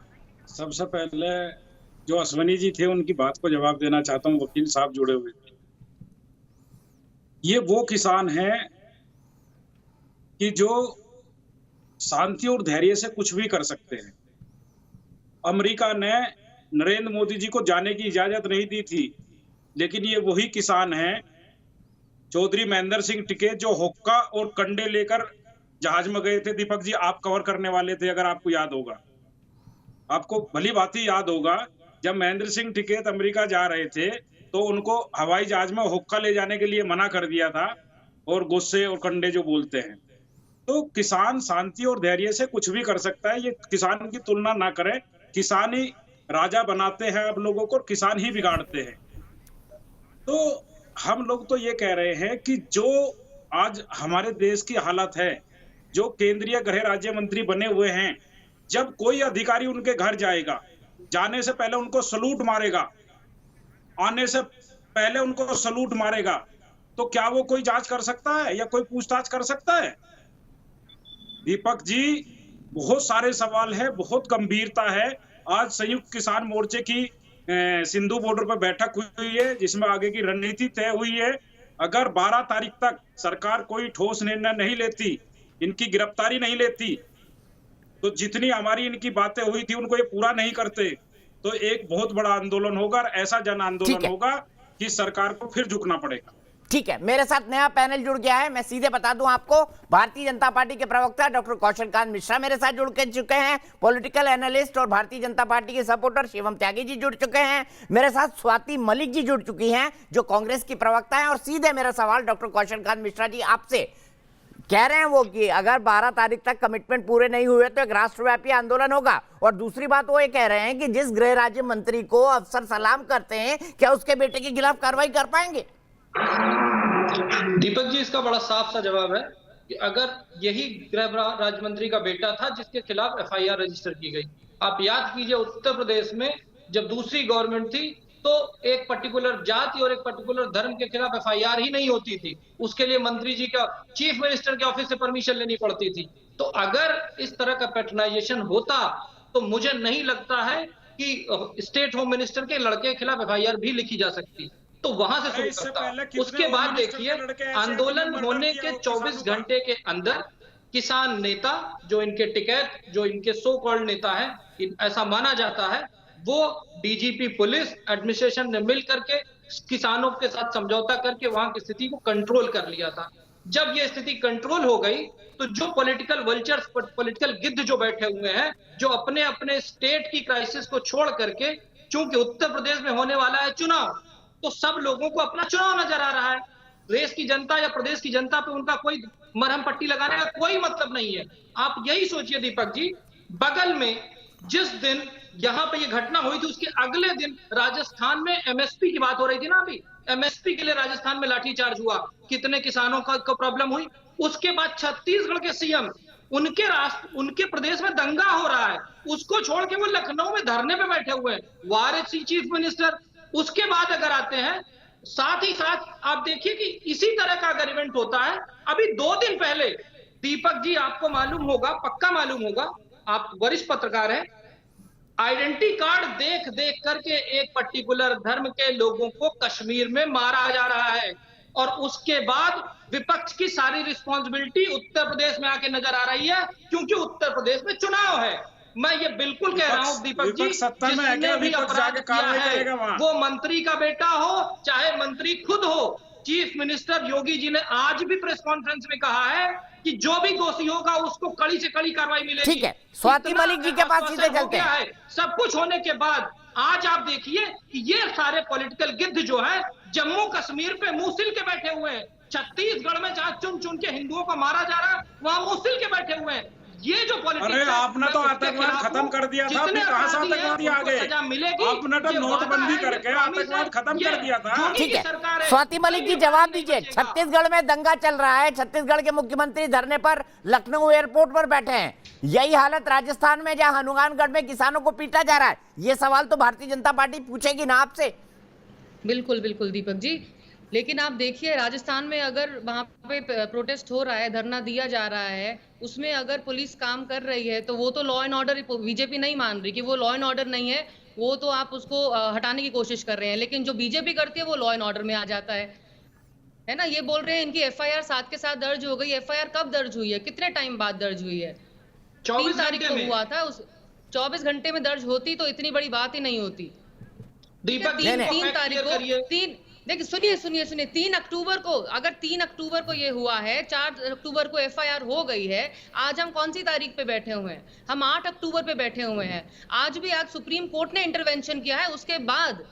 Speaker 15: सबसे पहले जो अश्वनी जी थे उनकी बात को जवाब देना चाहता हूं। वकील साहब जुड़े हुए थे। ये वो किसान हैं कि जो शांति और धैर्य से कुछ भी कर सकते हैं। अमेरिका ने नरेंद्र मोदी जी को जाने की इजाजत नहीं दी थी, लेकिन ये वही किसान हैं चौधरी महेंद्र सिंह टिकैत जो हुक्का और कंडे लेकर जहाज में गए थे। दीपक जी, आप कवर करने वाले थे, अगर आपको याद होगा, आपको भली भांति याद होगा, जब महेंद्र सिंह टिकैत अमेरिका जा रहे थे तो उनको हवाई जहाज में हुक्का ले जाने के लिए मना कर दिया था, और गुस्से और कंडे जो बोलते हैं। तो किसान शांति और धैर्य से कुछ भी कर सकता है। ये किसान की तुलना ना करें। किसान ही राजा बनाते हैं आप लोगों को, किसान ही बिगाड़ते हैं। तो हम लोग तो ये कह रहे हैं कि जो आज हमारे देश की हालत है, जो केंद्रीय गृह राज्य मंत्री बने हुए हैं, जब कोई अधिकारी उनके घर जाएगा, जाने से पहले उनको सलूट मारेगा, आने से पहले उनको सलूट मारेगा, तो क्या वो कोई जांच कर सकता है या कोई पूछताछ कर सकता है? दीपक जी, बहुत सारे सवाल है, बहुत गंभीरता है। आज संयुक्त किसान मोर्चे की सिंधु बॉर्डर पर बैठक हुई है, जिसमें आगे की रणनीति तय हुई है। अगर 12 तारीख तक सरकार कोई ठोस निर्णय नहीं लेती, इनकी गिरफ्तारी नहीं लेती, तो जितनी हमारी इनकी बातें हुई थी उनको ये पूरा नहीं करते, तो एक बहुत बड़ा आंदोलन होगा, और ऐसा जन आंदोलन होगा कि सरकार को फिर झुकना पड़ेगा।
Speaker 1: ठीक है, मेरे साथ नया पैनल जुड़ गया है। मैं सीधे बता दूं आपको, भारतीय जनता पार्टी के प्रवक्ता डॉक्टर कौशल कांत मिश्रा मेरे साथ जुड़ के चुके हैं, पॉलिटिकल एनालिस्ट और भारतीय जनता पार्टी के सपोर्टर शिवम त्यागी जी जुड़ चुके हैं, मेरे साथ स्वाति मलिक जी जुड़ चुकी हैं जो कांग्रेस की प्रवक्ता है। और सीधे मेरा सवाल डॉक्टर कौशल कांत मिश्रा जी आपसे, कह रहे हैं वो कि अगर 12 तारीख तक कमिटमेंट पूरे नहीं हुए तो एक राष्ट्रव्यापी आंदोलन होगा, और दूसरी बात वो ये कह रहे हैं कि जिस गृह राज्य मंत्री को अफसर सलाम करते हैं, क्या उसके बेटे के खिलाफ कार्रवाई कर पाएंगे?
Speaker 16: दीपक जी, इसका बड़ा साफ सा जवाब है कि अगर यही गृह राज्य मंत्री का बेटा था जिसके खिलाफ FIR रजिस्टर की गई। आप याद कीजिए, उत्तर प्रदेश में जब दूसरी गवर्नमेंट थी तो एक पर्टिकुलर जाति और एक पर्टिकुलर धर्म के खिलाफ FIR ही नहीं होती थी, उसके लिए मंत्री जी का, चीफ मिनिस्टर के ऑफिस से परमिशन लेनी पड़ती थी। तो अगर इस तरह का पैटर्नाइजेशन होता तो मुझे नहीं लगता है कि स्टेट होम मिनिस्टर के लड़के के खिलाफ FIR भी लिखी जा सकती। तो वहां से शुरू करता। उसके बाद देखिए, आंदोलन होने के 24 घंटे के अंदर किसान नेता, जो इनके टिकैत, जो इनके सो कॉल्ड नेता है, ऐसा माना जाता है, वो DGP पुलिस एडमिनिस्ट्रेशन ने मिल करके किसानों के साथ समझौता करके वहां की स्थिति को कंट्रोल कर लिया था। जब ये स्थिति कंट्रोल हो गई तो जो पॉलिटिकल वल्चर्स, पॉलिटिकल गिद्ध जो बैठे हुए हैं, जो अपने अपने स्टेट की क्राइसिस को छोड़ करके, चूंकि उत्तर प्रदेश में होने वाला है चुनाव, तो सब लोगों को अपना चुनाव नजर आ रहा है। देश की जनता या प्रदेश की जनता पे उनका कोई मरहम पट्टी लगाने का कोई मतलब नहीं है। आप यही सोचिए दीपक जी, बगल में जिस दिन यहाँ पे ये घटना हुई थी उसके अगले दिन राजस्थान में MSP की बात हो रही थी ना, अभी MSP के लिए राजस्थान में लाठीचार्ज हुआ, कितने किसानों को प्रॉब्लम हुई। उसके बाद छत्तीसगढ़ के CM, उनके प्रदेश में दंगा हो रहा है, उसको छोड़ के वो लखनऊ में धरने पे बैठे हुए हैं, वारिस चीफ मिनिस्टर। उसके बाद अगर आते हैं, साथ ही साथ आप देखिए कि इसी तरह का अगर इवेंट होता है, अभी 2 दिन पहले, दीपक जी आपको मालूम होगा, पक्का मालूम होगा, आप वरिष्ठ पत्रकार हैं, आइडेंटिटी कार्ड देख देख करके एक पर्टिकुलर धर्म के लोगों को कश्मीर में मारा जा रहा है, और उसके बाद विपक्ष की सारी रिस्पॉन्सिबिलिटी उत्तर प्रदेश में आके नजर आ रही है, क्योंकि उत्तर प्रदेश में चुनाव है। मैं ये बिल्कुल कह रहा हूं दीपक जी, जिसने भी अपराध किया है, वो मंत्री का बेटा हो चाहे मंत्री खुद हो, चीफ मिनिस्टर योगी जी ने आज भी प्रेस कॉन्फ्रेंस में कहा है कि जो भी दोषी होगा उसको कड़ी से कड़ी कार्रवाई मिलेगी।
Speaker 1: ठीक है, स्वाति मलिक जी के पास सीधे चलते हैं।
Speaker 16: सब कुछ होने के बाद आज आप देखिए कि ये सारे पॉलिटिकल गिद्ध जो है जम्मू कश्मीर पे मुंह सिल के बैठे हुए हैं। छत्तीसगढ़ में जहां चुन चुन के हिंदुओं को मारा जा रहा है, वहां मुंह सिल के बैठे हुए हैं। ये जो पॉलिटिक्स
Speaker 15: अरे आपने तो आतंकवाद खत्म कर दिया था, फिर कहां से आतंकवादी आ गए? आपने तो नोटबंदी करके आतंकवाद खत्म कर दिया था।
Speaker 1: ठीक है, स्वाति मलिक जी जवाब दीजिए। छत्तीसगढ़ में दंगा चल रहा है, छत्तीसगढ़ के मुख्यमंत्री धरने पर लखनऊ एयरपोर्ट पर बैठे हैं। यही हालत राजस्थान में जहां हनुमानगढ़ में किसानों को पीटा जा रहा है। ये सवाल तो भारतीय जनता पार्टी पूछेगी ना आपसे।
Speaker 17: बिल्कुल बिल्कुल दीपक जी, लेकिन आप देखिए राजस्थान में अगर वहां पे प्रोटेस्ट हो रहा है, धरना दिया जा रहा है, उसमें अगर पुलिस काम कर रही है तो वो तो लॉ एंड ऑर्डर, बीजेपी नहीं मान रही कि वो लॉ एंड ऑर्डर नहीं है, वो तो आप उसको हटाने की कोशिश कर रहे हैं। लेकिन जो बीजेपी करती है वो लॉ एंड ऑर्डर में आ जाता है ना। ये बोल रहे हैं इनकी एफआईआर साथ के साथ दर्ज हो गई। एफआईआर कब दर्ज हुई है, कितने टाइम बाद दर्ज हुई है? 3 तारीख को हुआ था। उस 24 घंटे में दर्ज होती तो इतनी बड़ी बात ही नहीं होती।
Speaker 16: दीपक
Speaker 17: 3 तारीख को, देखिए सुनिए 3 अक्टूबर को, अगर 3 अक्टूबर को ये हुआ है, 4 अक्टूबर को एफआईआर हो गई है, आज हम कौन सी तारीख पे बैठे हुए हैं? हम 8 अक्टूबर पे बैठे हुए हैं। आज सुप्रीम कोर्ट ने इंटरवेंशन किया है, उसके बाद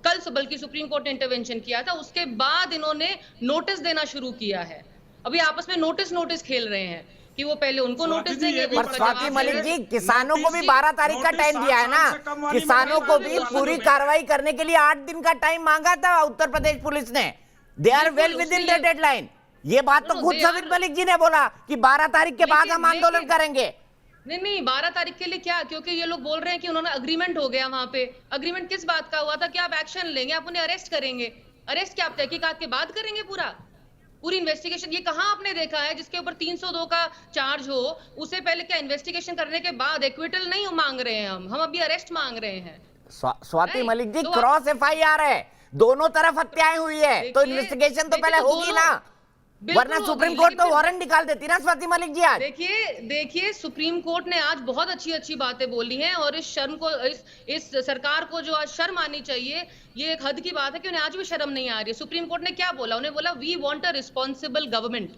Speaker 17: कल बल्कि सुप्रीम कोर्ट ने इंटरवेंशन किया था, उसके बाद इन्होंने नोटिस देना शुरू किया है। अभी आपस में नोटिस खेल रहे हैं कि वो पहले उनको नोटिस देंगे।
Speaker 1: पर स्वाति मलिक जी, किसानों को भी 12 तारीख का टाइम दिया है ना। किसानों को भी पूरी कार्रवाई करने के लिए 8 दिन का टाइम मांगा था उत्तर प्रदेश पुलिस ने। They are well within the deadline. ये बात तो खुद स्वाति मलिक जी ने बोला कि 12 तारीख के बाद हम आंदोलन करेंगे।
Speaker 17: नहीं 12 तारीख के लिए क्या? क्योंकि ये लोग बोल रहे हैं कि उन्होंने अग्रीमेंट हो गया वहां पे। अग्रीमेंट किस बात का हुआ था कि आप एक्शन लेंगे, आप उन्हें अरेस्ट करेंगे। अरेस्ट क्या आप तहकीकात के बाद करेंगे? पूरी इन्वेस्टिगेशन ये कहां आपने देखा है जिसके ऊपर 302 का चार्ज हो, उसे पहले क्या इन्वेस्टिगेशन करने के बाद एक्विटल नहीं मांग रहे हैं हम अभी अरेस्ट मांग रहे हैं।
Speaker 1: स्वाति मलिक जी, क्रॉस एफआईआर है, दोनों तरफ हत्याएं हुई है, तो इन्वेस्टिगेशन तो पहले होगी ना, वरना सुप्रीम कोर्ट तो वारंट निकाल देती ना स्वाति मलिक जी। आज
Speaker 17: देखिए सुप्रीम कोर्ट ने आज बहुत अच्छी बातें बोली हैं और इस शर्म को, इस सरकार को जो आज शर्म आनी चाहिए, ये एक हद की बात है कि उन्हें आज भी शर्म नहीं आ रही है। सुप्रीम कोर्ट ने क्या बोला? उन्हें बोला we want a responsible government,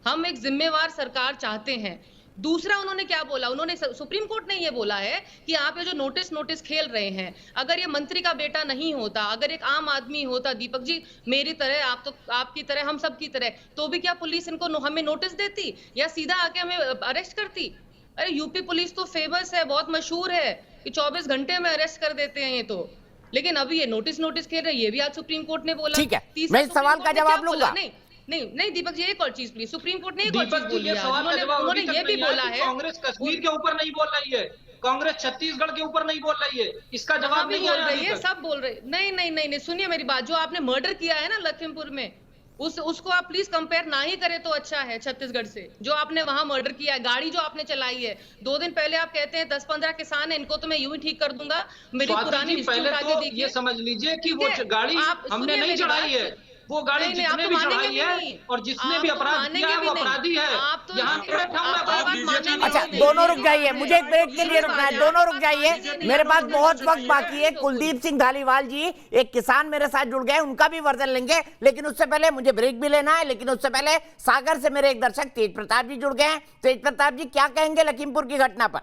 Speaker 17: हम एक जिम्मेवार सरकार चाहते हैं। दूसरा उन्होंने क्या बोला? उन्होंने, सुप्रीम कोर्ट ने ये बोला है कि आप ये जो नोटिस खेल रहे हैं, अगर ये मंत्री का बेटा नहीं होता, अगर एक आम आदमी होता दीपक जी मेरी तरह, आप तो आपकी तरह, हम सब की तरह, तो भी क्या पुलिस इनको हमें नोटिस देती या सीधा आके हमें अरेस्ट करती? अरे यूपी पुलिस तो फेमस है, बहुत मशहूर है कि 24 घंटे में अरेस्ट कर देते हैं ये तो। लेकिन अभी ये नोटिस खेल रहे हैं, ये भी आज सुप्रीम कोर्ट ने बोला।
Speaker 1: ठीक है, मैं इस सवाल का जवाब लूंगा।
Speaker 17: नहीं दीपक जी, एक और चीज प्लीज, सुप्रीम कोर्ट ने एक और चीज बोली है,
Speaker 16: उन्होंने ये भी बोला है कांग्रेस कश्मीर के ऊपर नहीं बोल रही है, कांग्रेस छत्तीसगढ़ के ऊपर नहीं बोल रही है, इसका जवाब नहीं
Speaker 17: बोल रही है, सब बोल रहे। नहीं सुनिए मेरी बात, जो आपने मर्डर किया है ना लखीमपुर में, उसको आप प्लीज कंपेयर ना ही करें तो अच्छा है छत्तीसगढ़ से। जो आपने वहां मर्डर किया है, गाड़ी जो आपने चलाई है, 2 दिन पहले आप कहते हैं 10-15 किसान है, इनको तो मैं यूं ही ठीक कर दूंगा। मेरी पुरानी
Speaker 16: पहले तो ये समझ लीजिए कि वो गाड़ी हमने नहीं चढ़ाई है, वो गाड़ी जिसने भी चढ़ाई है और जिसने भी अपराध किया है वो अपराधी है।
Speaker 1: अच्छा, दोनों रुक जाइए, मुझे एक ब्रेक के लिए रुकना है, दोनों रुक जाइए, मेरे पास बहुत वक्त बाकी है। कुलदीप सिंह धालीवाल जी एक किसान मेरे साथ जुड़ गए, उनका भी वर्जन लेंगे, लेकिन उससे पहले मुझे ब्रेक भी लेना है। लेकिन उससे पहले सागर से मेरे एक दर्शक तेज प्रताप जी जुड़ गए हैं। तेज प्रताप जी, क्या कहेंगे लखीमपुर की घटना पर?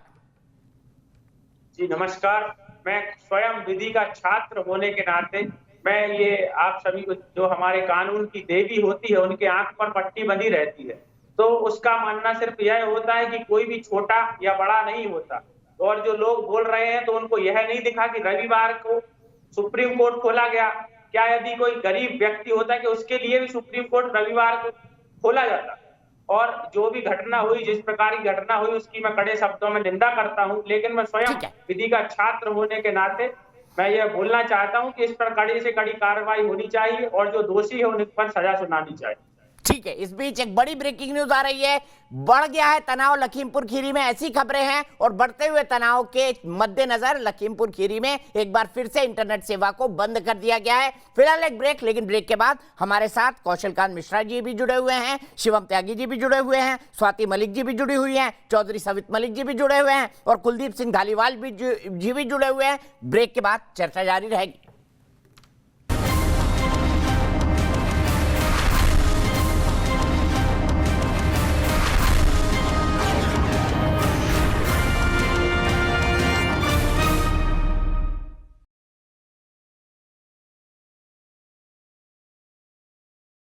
Speaker 18: जी नमस्कार। मैं स्वयं विधि का छात्र होने के नाते मैं ये आप सभी को, जो हमारे कानून की देवी होती है उनके आंख पर पट्टी बंधी रहती है, तो उसका मानना सिर्फ यह होता है कि कोई भी छोटा या बड़ा नहीं होता। और जो लोग बोल रहे हैं तो उनको यह नहीं दिखा कि रविवार को सुप्रीम कोर्ट खोला गया। क्या यदि कोई गरीब व्यक्ति होता कि उसके लिए भी सुप्रीम कोर्ट रविवार को खोला जाता? और जो भी घटना हुई, जिस प्रकार की घटना हुई, उसकी मैं कड़े शब्दों में निंदा करता हूं। लेकिन मैं स्वयं विधि का छात्र होने के नाते मैं यह बोलना चाहता हूं कि इस पर कड़ी से कड़ी कार्रवाई होनी चाहिए और जो दोषी है उन पर सजा सुनानी चाहिए।
Speaker 1: ठीक है, इस बीच एक बड़ी ब्रेकिंग न्यूज आ रही है। बढ़ गया है तनाव लखीमपुर खीरी में, ऐसी खबरें हैं। और बढ़ते हुए तनाव के मद्देनजर लखीमपुर खीरी में एक बार फिर से इंटरनेट सेवा को बंद कर दिया गया है। फिलहाल एक ब्रेक, लेकिन ब्रेक के बाद हमारे साथ कौशलकांत मिश्रा जी भी जुड़े हुए हैं, शिवम त्यागी जी भी जुड़े हुए हैं, स्वाति मलिक जी भी जुड़ी हुई हैं, चौधरी सवित मलिक जी भी जुड़े हुए हैं और कुलदीप सिंह धालीवाल जी भी जुड़े हुए हैं। ब्रेक के बाद चर्चा जारी रहेगी।